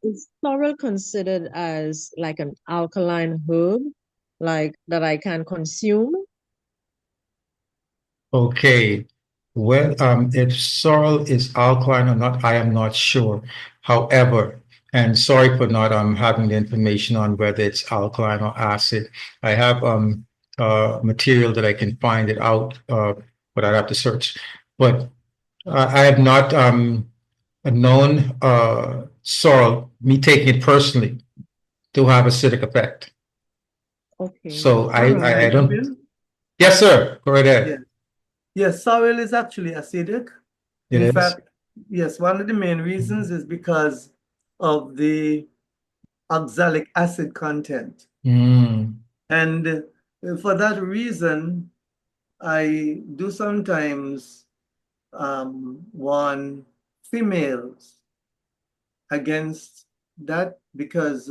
Is sorrel considered as like an alkaline herb, like that I can consume? Okay. Well, if sorrel is alkaline or not, I am not sure. However, and sorry for not having the information on whether it's alkaline or acid. I have material that I can find it out, but I'd have to search. But I have not known sorrel, me taking it personally, to have acidic effect. Okay. So All right. Can I I jump don't. in? Yes, sir. Go right Yes. ahead. Yes, soil is actually acidic. It In is. fact, yes, one of the main reasons is because of the oxalic acid content. Mm. And for that reason, I do sometimes warn females against that, because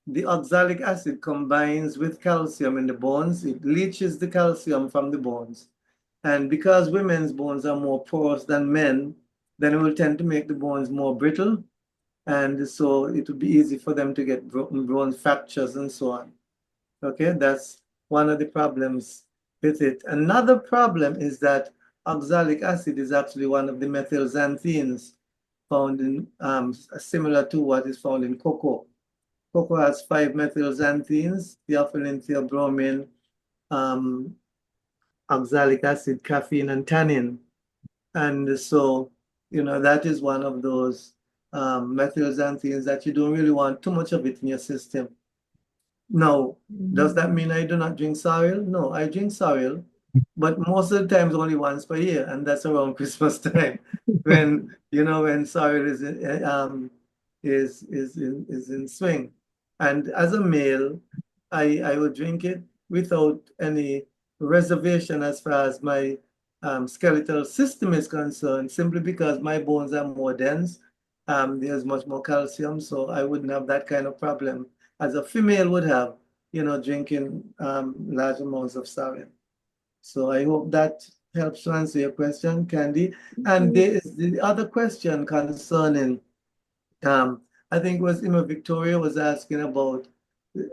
the oxalic acid combines with calcium in the bones. It leaches the calcium from the bones. And because women's bones are more porous than men, then it will tend to make the bones more brittle. And so it would be easy for them to get bone fractures and so on. Okay, that's one of the problems with it. Another problem is that oxalic acid is actually one of the methylxanthines found in, similar to what is found in cocoa. Cocoa has 5 methylxanthines: theophylline, theobromine, oxalic acid, caffeine, and tannin. And so, that is one of those methylxanthines that you don't really want too much of it in your system. Now, does that mean I do not drink sorrel? No, I drink sorrel, but most of the times only once per year, and that's around Christmas time, when when sorrel is in swing. And as a male, I would drink it without any reservation as far as my skeletal system is concerned, simply because my bones are more dense. There's much more calcium, so I wouldn't have that kind of problem as a female would have, drinking large amounts of sorrel. So I hope that helps to answer your question, Candy. And there is the other question concerning, I think it was Emma Victoria was asking about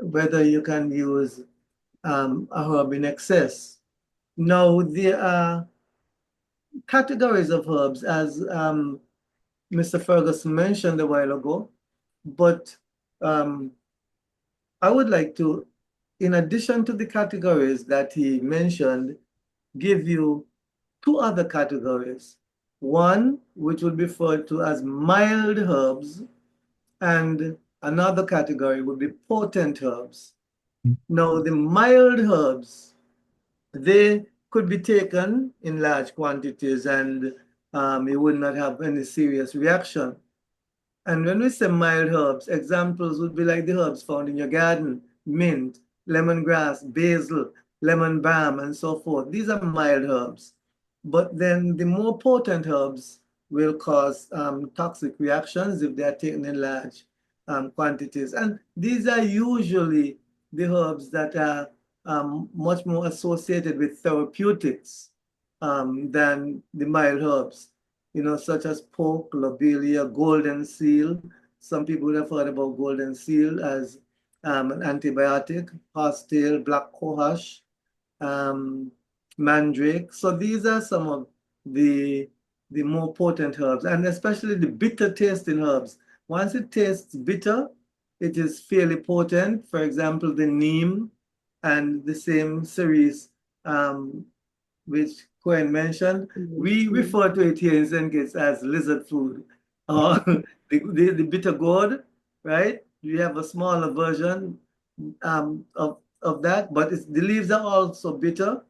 whether you can use a herb in excess. Now, there are categories of herbs, as Mr. Ferguson mentioned a while ago, but I would like to, in addition to the categories that he mentioned, give you 2 other categories. One, which would be referred to as mild herbs, and another category would be potent herbs. Now, the mild herbs, they could be taken in large quantities and you would not have any serious reaction. And when we say mild herbs, examples would be like the herbs found in your garden: mint, lemongrass, basil, lemon balm, and so forth. These are mild herbs. But then the more potent herbs will cause toxic reactions if they are taken in large quantities. And these are usually the herbs that are much more associated with therapeutics than the mild herbs, such as poke, lobelia, golden seal. Some people would have heard about golden seal as an antibiotic, horsetail, black cohosh, mandrake. So these are some of the more potent herbs, and especially the bitter tasting herbs. Once it tastes bitter, it is fairly potent. For example, the neem and the same cerise, which Cohen mentioned, we refer to it here in St. Kitts as lizard food, or the bitter gourd, right? We have a smaller version of that, but the leaves are also bitter,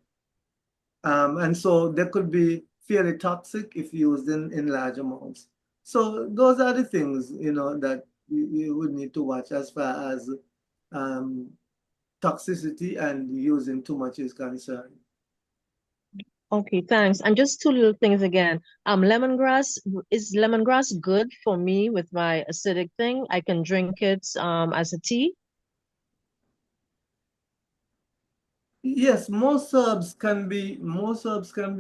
and so they could be fairly toxic if used in large amounts. So those are the things that you would need to watch as far as toxicity and using too much is concerned. Okay, thanks. And just two little things again. Lemongrass, is lemongrass good for me with my acidic thing? I can drink it as a tea. Yes, most herbs can be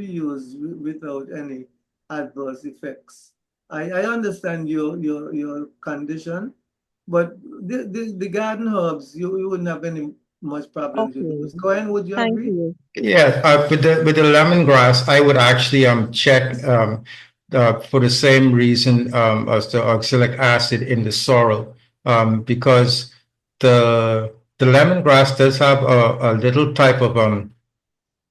used without any adverse effects. I understand your condition, but the garden herbs, you wouldn't have any much problems with Okay, those. Cohen, would you thank agree? you. Yeah, with the lemongrass, I would actually check for the same reason as the oxalic acid in the sorrel, because the lemongrass does have a little type of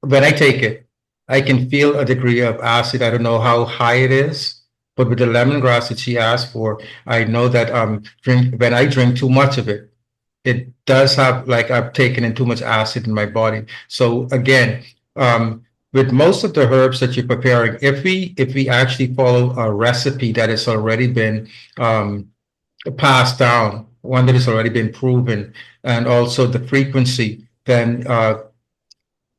when I take it, I can feel a degree of acid. I don't know how high it is, but with the lemongrass that she asked for, I know that when I drink too much of it, it does have like I've taken in too much acid in my body. So again, with most of the herbs that you're preparing, if we actually follow a recipe that has already been passed down, one that has already been proven, and also the frequency, then our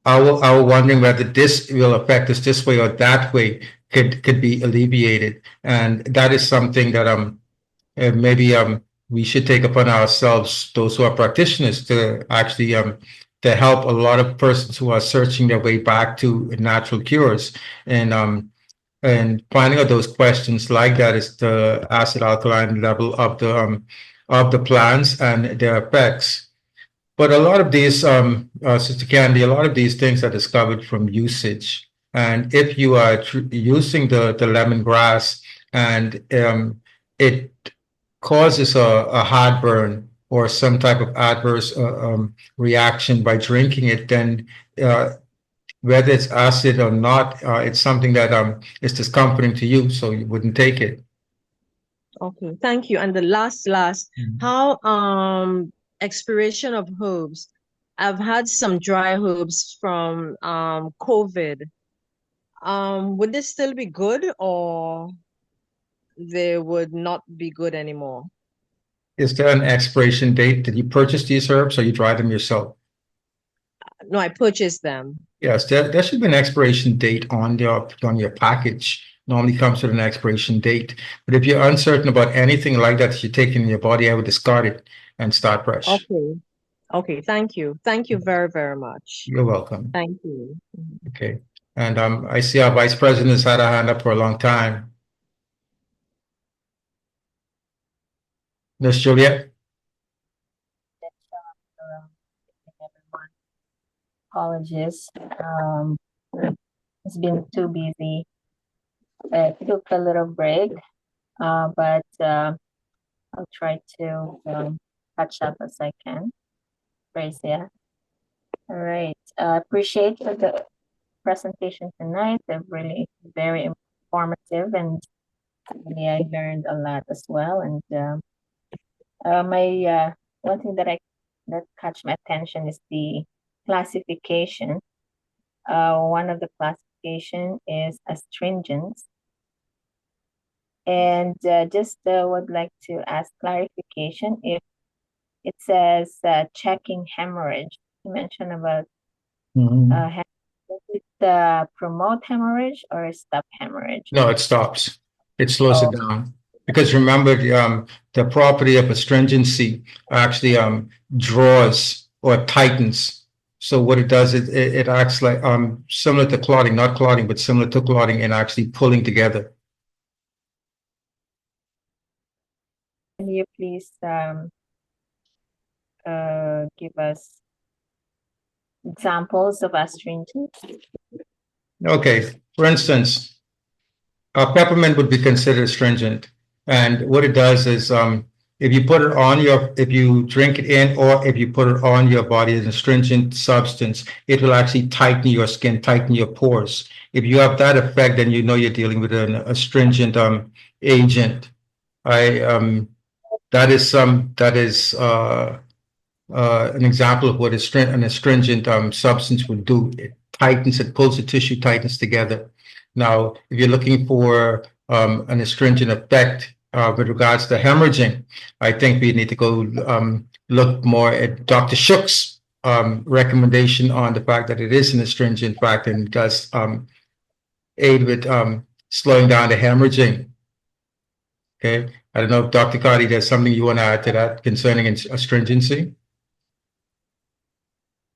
wondering whether this will affect us this way or that way could be alleviated, and that is something that maybe we should take upon ourselves, those who are practitioners, to actually to help a lot of persons who are searching their way back to natural cures, and finding out those questions like that is the acid alkaline level of the plants and their effects. But a lot of these, Sister Candy, a lot of these things are discovered from usage. And if you are using the lemongrass and it causes a heartburn or some type of adverse reaction by drinking it, then uh, whether it's acid or not, it's something that is discomforting to you, so you wouldn't take it. Okay, thank you. And the last, how expiration of herbs. I've had some dry herbs from COVID. Would they still be good, or they would not be good anymore? Is there an expiration date? Did you purchase these herbs or you dry them yourself? No, I purchased them. Yes, there should be an expiration date on your package. Normally comes with an expiration date. But if you're uncertain about anything like that you're taking in your body, I would discard it and start fresh. Okay. Okay, thank you. Thank you very, very much. You're welcome. Thank you. Okay. And I see our vice president has had a hand up for a long time. Miss Juliet? Everyone. Apologies. It's been too busy. I took a little break, but I'll try to catch up as I can. Praise, yeah. All right. Appreciate the presentation tonight. They're really very important. informative, and I learned a lot as well. And my one thing that catch my attention is the classification. One of the classification is astringents, and just would like to ask clarification if it says checking hemorrhage. You mentioned about hemorrhage. Does it promote hemorrhage or stop hemorrhage? No, it stops. It slows it Oh. down. Because remember, the property of astringency actually draws or tightens. So what it does, it acts like similar to clotting, not clotting, but similar to clotting and actually pulling together. Can you please give us examples of astringents? Okay, for instance, peppermint would be considered astringent. And what it does is if you put it on if you drink it in or if you put it on your body as an astringent substance, it will actually tighten your skin, tighten your pores. If you have that effect, then you know you're dealing with an astringent agent. That is an example of what an astringent substance would do. It tightens, it pulls the tissue, tightens together. Now, if you're looking for an astringent effect with regards to hemorrhaging, I think we need to go look more at Dr. Shook's recommendation on the fact that it is an astringent fact and does aid with slowing down the hemorrhaging. Okay, I don't know if Dr. Cardi, there's something you want to add to that concerning astringency?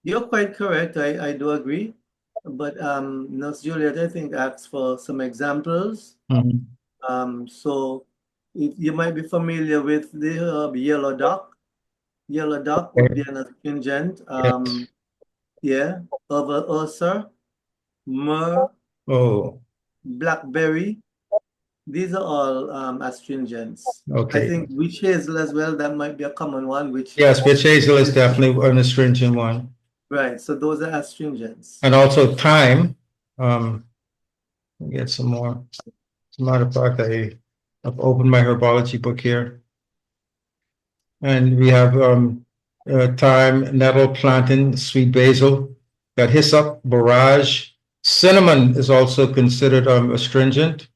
You're quite correct. I do agree. But Nurse Juliet, I think, asked for some examples. So if you might be familiar with the yellow dock. Yellow dock would be an astringent. Yeah, ulcer, myrrh, blackberry. These are all astringents. Okay. I think witch hazel as well, that might be a common one. Yes, witch hazel is definitely an astringent one. Right, so those are astringents. And also thyme. Get some more. As a matter of fact, I've opened my herbology book here. And we have thyme, nettle, plantain, sweet basil, got hyssop, borage. Cinnamon is also considered astringent.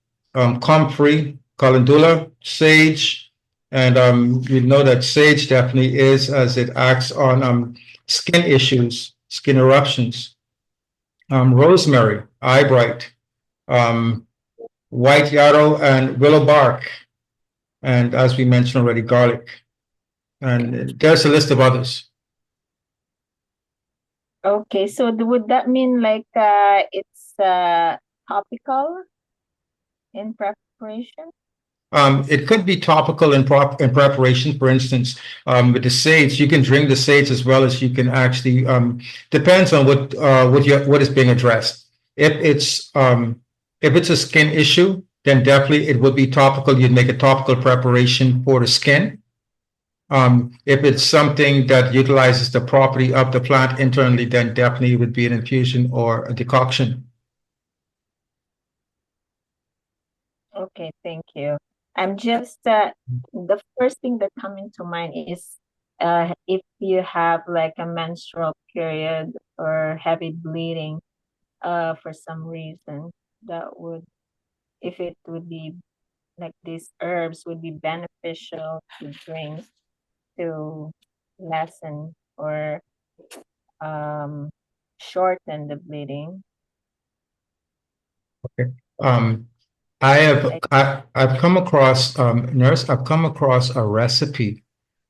Comfrey, calendula, sage, and you know that sage definitely is, as it acts on skin issues, skin eruptions. Rosemary, eyebright, white yarrow, and willow bark, and as we mentioned already, garlic. And there's a list of others. Okay, so would that mean like it's topical in preparation? It could be topical in preparation. For instance, with the sage, you can drink the sage as well as you can actually. Depends on what is being addressed. If it's a skin issue, then definitely it would be topical. You'd make a topical preparation for the skin. If it's something that utilizes the property of the plant internally, then definitely it would be an infusion or a decoction. Okay, thank you. I'm just the first thing that comes into mind is if you have like a menstrual period or heavy bleeding for some reason, that would, if it would be like these herbs would be beneficial to drink to lessen or shorten the bleeding. Okay. I've come across nurse. I've come across a recipe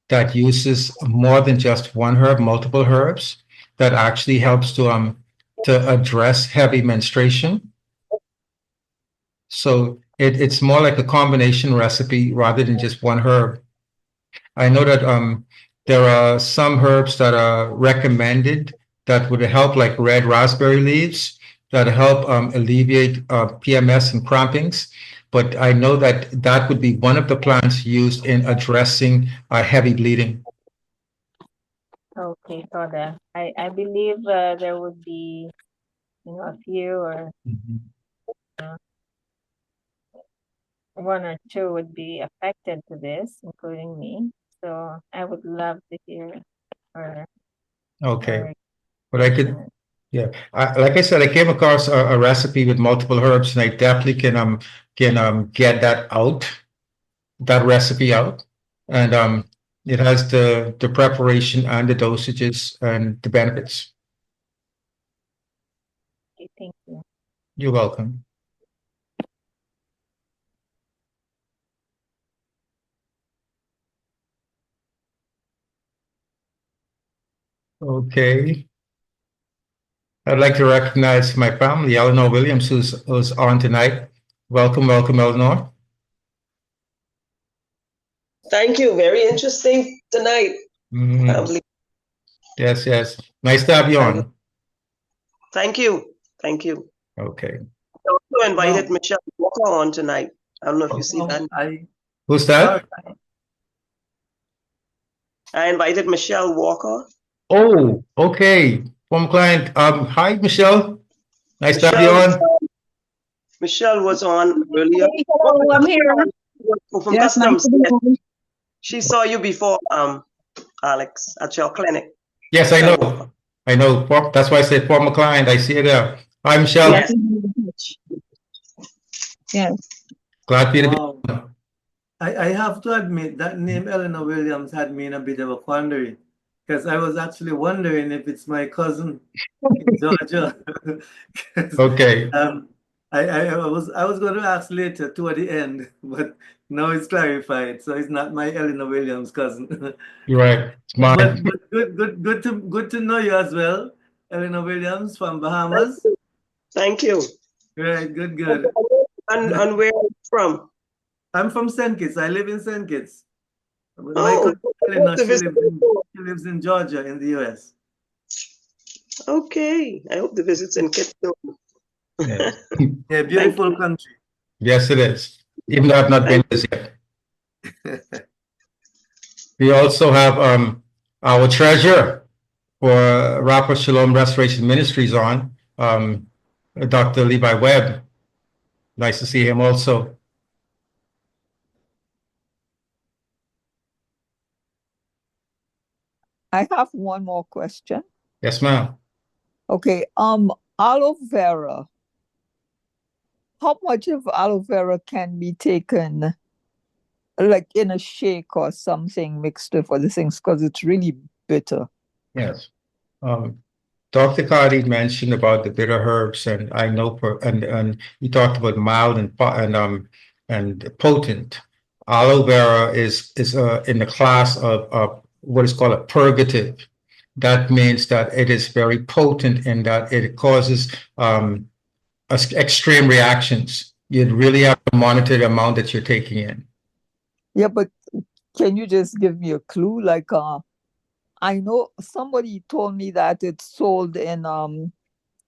that uses more than just one herb, multiple herbs, that actually helps to address heavy menstruation. So it's more like a combination recipe rather than just one herb. I know that there are some herbs that are recommended that would help, like red raspberry leaves, that help alleviate PMS and crampings. But I know that that would be one of the plants used in addressing heavy bleeding. Okay, so I believe there would be a few or one or two would be affected to this, including me. So I would love to hear or Okay. or But I could, yeah, like I said, I came across a recipe with multiple herbs, and I definitely can get that recipe out, and it has the preparation and the dosages and the benefits. Okay, thank you. You're welcome. Okay. I'd like to recognize my family, Eleanor Williams, who's on tonight. Welcome, welcome, Eleanor. Thank you. Very interesting tonight. Mhm. Yes, yes. Nice to have you on. Thank you. Thank you. Okay. I also invited Wow. Michelle Walker on tonight. I don't know if you see that. Who's Sorry. that? I invited Michelle Walker. Oh, okay. Former client. Hi, Michelle. Nice to have you on. Michelle was on earlier. Hello, I'm here. From Yes, nice Customs. to be on. She saw you before, Alex, at your clinic. Yes, I know. I know. That's why I said former client. I see it there. Hi, Michelle. Yes. Yes. Glad for you to be Wow. I have to admit that name Eleanor Williams had me in a bit of a quandary, because I was actually wondering if it's my cousin in Georgia. 'Cause, Okay. I was going to ask later toward the end, but now it's clarified. So it's not my Eleanor Williams cousin. You're right. It's mine. But good to know you as well, Eleanor Williams from Bahamas. Thank you. Right, good. And where are you from? I'm from St. Kitts. I live in St. Kitts. My Oh, cousin Eleanor, to she visit lives in Georgia in the US. Okay. I hope the visit's in Kitts. Yeah. Yeah, beautiful country. Yes, it is. Even though I've not been this yet. We also have our treasurer for Rapper Shalom Restoration Ministries on, Dr. Levi Webb. Nice to see him also. I have one more question. Yes, ma'am. Okay, aloe vera. How much of aloe vera can be taken, like in a shake or something mixed with other things? Because it's really bitter. Yes. Dr. Cardi mentioned about the bitter herbs, and I know and he talked about mild and potent. Aloe vera is in the class of what is called a purgative. That means that it is very potent in that it causes extreme reactions. You'd really have to monitor the amount that you're taking in. Yeah, but can you just give me a clue? Like, I know somebody told me that it's sold in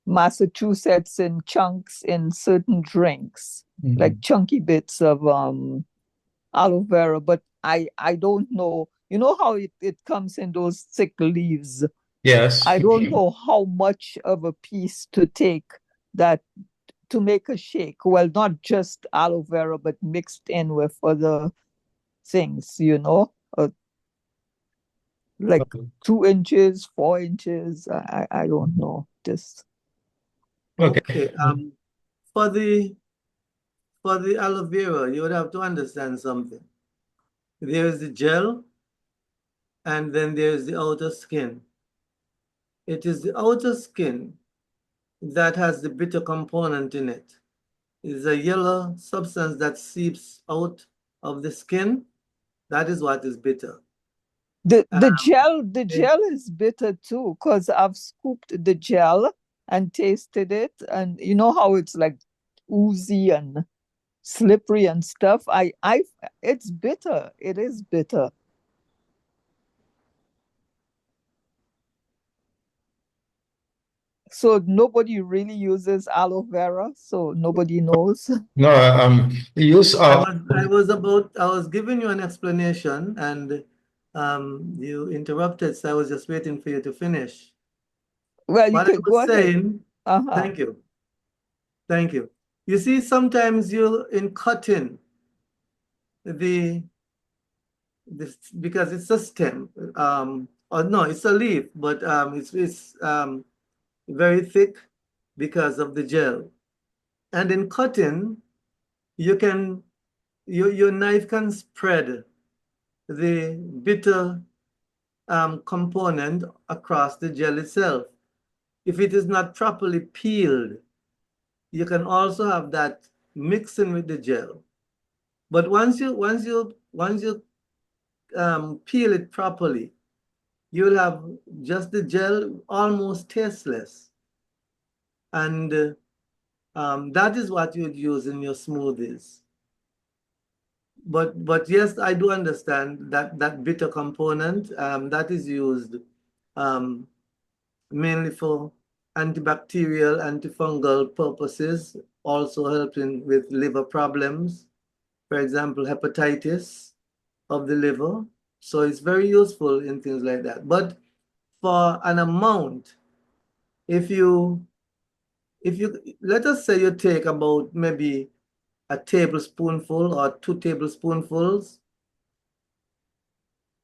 Massachusetts in chunks in certain drinks, like chunky bits of aloe vera, but I don't know. You know how it comes in those thick leaves? Yes. I don't know how much of a piece to take that to make a shake. Well, not just aloe vera, but mixed in with other things, like 2 inches, 4 inches. I don't know. Just Okay. For the aloe vera, you would have to understand something. There is the gel, and then there's the outer skin. It is the outer skin that has the bitter component in it. It's a yellow substance that seeps out of the skin. That is what is bitter. the gel is bitter too, because I've scooped the gel and tasted it, and you know how it's like oozy and slippery and stuff. It's bitter. It is bitter. So nobody really uses aloe vera, so nobody knows. No, use I was giving you an explanation, and you interrupted, so I was just waiting for you to finish. Well, you What I could go was ahead. saying, thank you. You see, sometimes in cutting, this, because it's a stem, or no, it's a leaf, but it's very thick because of the gel. And in cutting, you can your knife can spread the bitter component across the gel itself. If it is not properly peeled, you can also have that mixing with the gel. But once you peel it properly, you'll have just the gel almost tasteless. And that is what you'd use in your smoothies. But yes, I do understand that bitter component that is used mainly for antibacterial, antifungal purposes, also helping with liver problems, for example, hepatitis of the liver. So it's very useful in things like that. But for an amount, if you let us say you take about maybe a tablespoonful or 2 tablespoonfuls,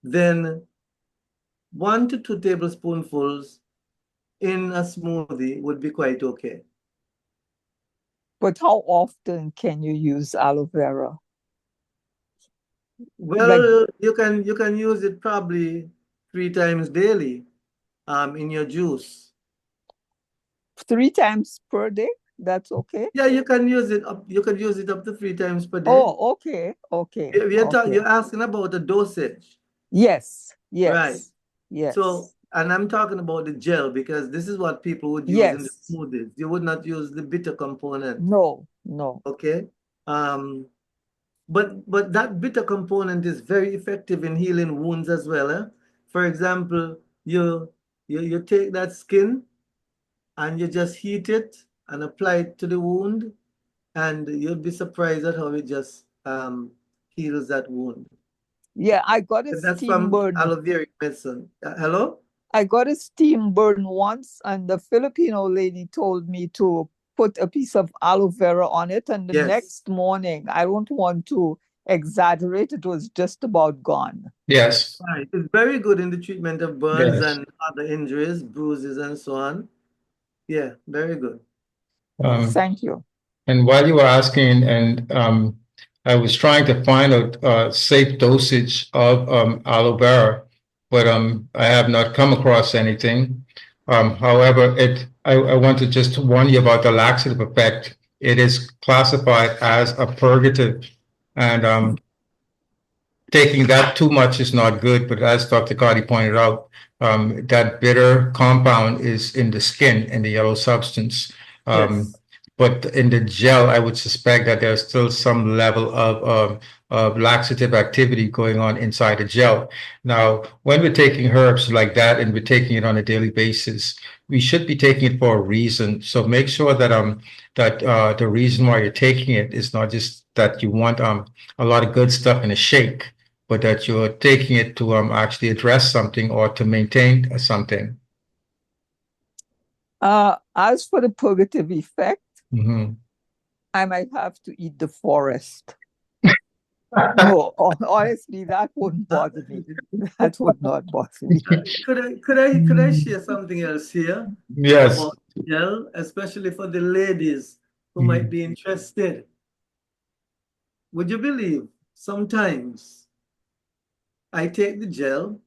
then 1 to 2 tablespoonfuls in a smoothie would be quite okay. But how often can you use aloe vera? Well, you can use it probably 3 times daily in your juice. 3 times per day? That's okay? Yeah, you can use it up. You can use it up to 3 times per day. Oh, okay. You're asking about the dosage. Yes. Right. Yes. So, and I'm talking about the gel because this is what people would use in the Yes. smoothies. You would not use the bitter component. No. Okay. But that bitter component is very effective in healing wounds as well. Eh? For example, you take that skin and you just heat it and apply it to the wound, and you'll be surprised at how it just heals that wound. Yeah, I got a That's steam from burn. aloe vera medicine. Hello? I got a steam burn once, and the Filipino lady told me to put a piece of aloe vera on it, and the Yes. next morning, I don't want to exaggerate, it was just about gone. Yes. Right. It's very good in the treatment of burns Yes. and other injuries, bruises, and so on. Yeah, very good. Thank you. And while you were asking, and I was trying to find a safe dosage of aloe vera, but I have not come across anything. However, I want to just warn you about the laxative effect. It is classified as a purgative, and taking that too much is not good. But as Dr. Cardi pointed out, that bitter compound is in the skin, in the yellow substance. Yes. But in the gel, I would suspect that there's still some level of laxative activity going on inside the gel. Now, when we're taking herbs like that and we're taking it on a daily basis, we should be taking it for a reason. So make sure that the reason why you're taking it is not just that you want a lot of good stuff in a shake, but that you're taking it to actually address something or to maintain something. As for the purgative effect, Mm-hmm. I might have to eat the forest. No, honestly, that wouldn't bother me. That would not bother me. Could I share something else here? Yes. About gel, especially for the ladies who might be interested. Would you believe sometimes I take the gel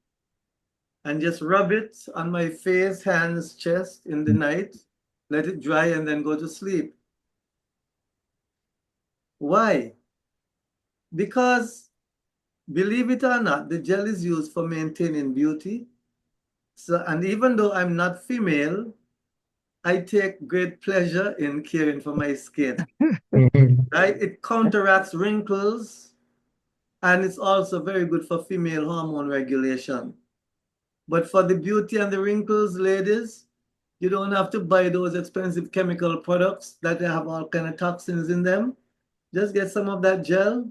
and just rub it on my face, hands, chest in the night, let it dry, and then go to sleep. Why? Because, believe it or not, the gel is used for maintaining beauty. So, and even though I'm not female, I take great pleasure in caring for my skin. Right? It counteracts wrinkles, and it's also very good for female hormone regulation. But for the beauty and the wrinkles, ladies, you don't have to buy those expensive chemical products that have all kind of toxins in them. Just get some of that gel,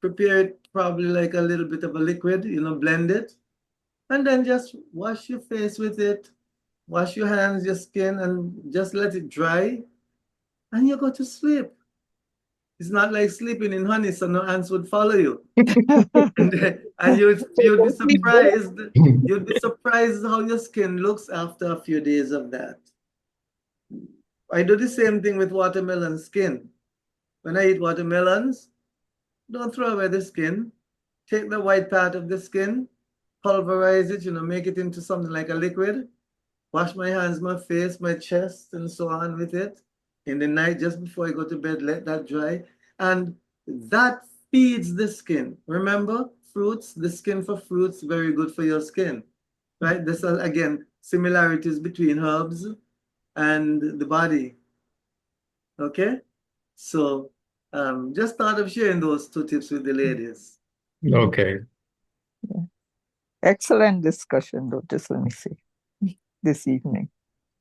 prepare it probably like a little bit of a liquid, blend it, and then just wash your face with it, wash your hands, your skin, and just let it dry, and you go to sleep. It's not like sleeping in honey, so no ants would follow you. and you'd be surprised. You'd be surprised how your skin looks after a few days of that. I do the same thing with watermelon skin. When I eat watermelons, don't throw away the skin. Take the white part of the skin, pulverize it, make it into something like a liquid. Wash my hands, my face, my chest, and so on with it. In the night, just before I go to bed, let that dry. And that feeds the skin. Remember, fruits, the skin for fruits, very good for your skin, right? This are, again, similarities between herbs and the body, okay? So just thought of sharing those 2 tips with the ladies. Okay. Excellent discussion, though. Just let me see this evening.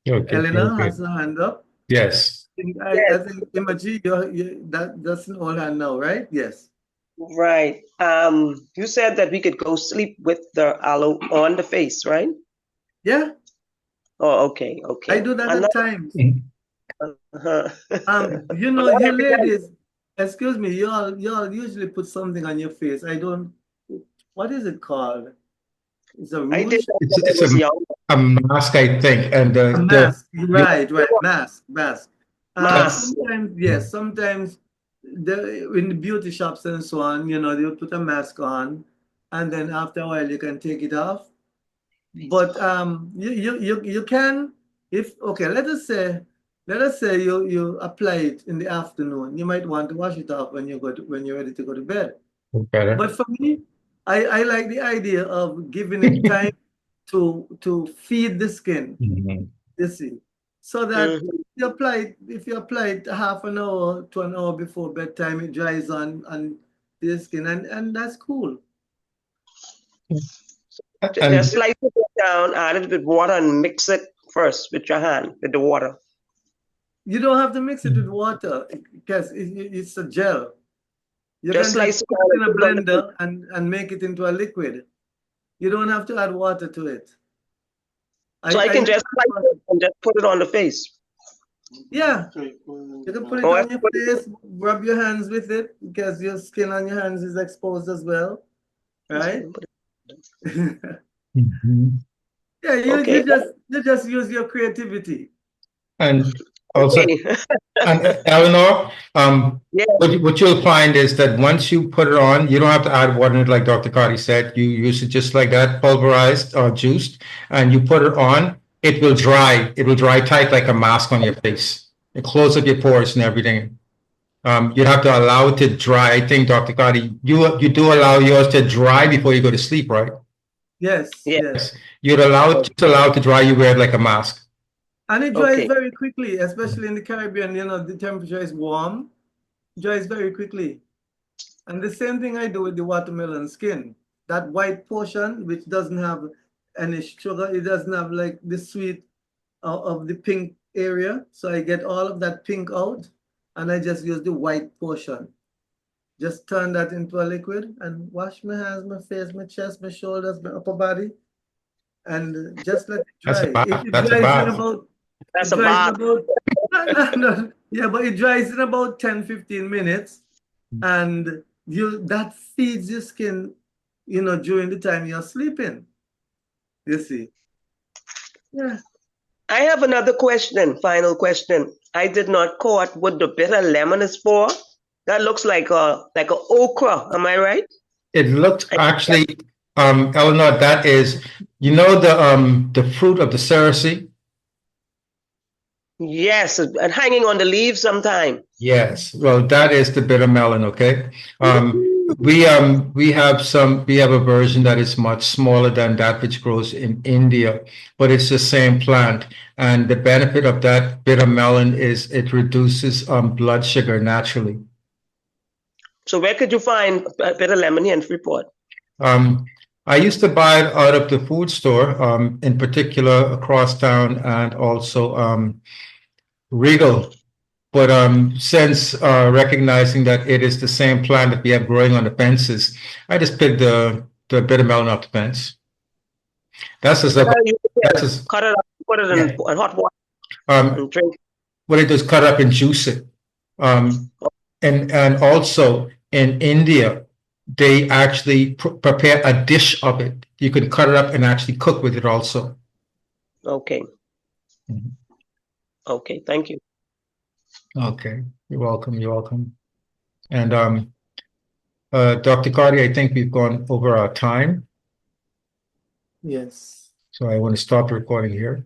Okay. Eleanor Okay. has her hand up. Yes. I think, Imaji, that's an old hand now, right? Yes. Right. You said that we could go sleep with the aloe on the face, right? Yeah, Oh, okay, okay. I do that Another, at times. uh-huh. You ladies, excuse me, y'all usually put something on your face. I don't, what is it called? It's a I did rouge? that It's when I was young. a mask, I think, and A mask, right, mask. Mask. Sometimes, yes, sometimes in the beauty shops and so on, they'll put a mask on, and then after a while you can take it off. But you can, okay, let us say you apply it in the afternoon. You might want to wash it off when you're ready to go to bed. better. But for me, I like the idea of giving it time to feed the skin, Mhm. you see, so that if you apply it half an hour to an hour before bedtime, it dries on the skin, and that's cool. And Just slice it down, add it with water, and mix it first with your hand, with the water. You don't have to mix it with water because it's a gel. You Just can slice just it put down it in a and put it on the blender and make it into a liquid. You don't have to add water to it. So I can just slice it and just put it on the face. Yeah, you can put it Oh, on your face, rub your hands with it because your skin on your hands is exposed as well, right? Mhm. Yeah, Okay. you just use your creativity. And also, Okay. and Eleanor, Yeah. what you'll find is that once you put it on, you don't have to add water in it, like Dr. Cardi said. You use it just like that, pulverized or juiced, and you put it on. It will dry. It will dry tight like a mask on your face. It closes up your pores and everything. You have to allow it to dry. I think, Dr. Cardi, you do allow yours to dry before you go to sleep, right? Yes, Yeah. yes. You'd just allow it to dry. You wear it like a mask. And it dries Okay. very quickly, especially in the Caribbean, the temperature is warm, dries very quickly. And the same thing I do with the watermelon skin. That white portion, which doesn't have any sugar, it doesn't have like the sweet of the pink area. So I get all of that pink out and I just use the white portion. Just turn that into a liquid and wash my hands, my face, my chest, my shoulders, my upper body, and just let it That's a dry. bath. It That's a dries in bath. about, That's it a dries in bath. about, no, yeah, but it dries in about 10, 15 minutes. And that feeds your skin, during the time you're sleeping. You see. Yeah. I have another question, final question. I did not caught what the bitter lemon is for. That looks like a okra. Am I right? It looked actually, Eleanor, that is, the fruit of the cerasee? Yes, and hanging on the leaves sometime. Yes. Well, that is the bitter melon, okay? We have a version that is much smaller than that which grows in India, but it's the same plant. And the benefit of that bitter melon is it reduces blood sugar naturally. So where could you find bitter lemon here in Freeport? I used to buy it out of the food store, in particular across town and also Regal. But since recognizing that it is the same plant that we have growing on the fences, I just picked the bitter melon off the fence. That's just a, that's just, Cut it up, put it in hot water, um, and drink. what I do is cut up and juice it. and also in India, they actually prepare a dish of it. You can cut it up and actually cook with it also. Okay. Mhm. Okay, thank you. Okay, you're welcome. You're welcome. And Dr. Cardi, I think we've gone over our time, Yes. so I want to stop recording here.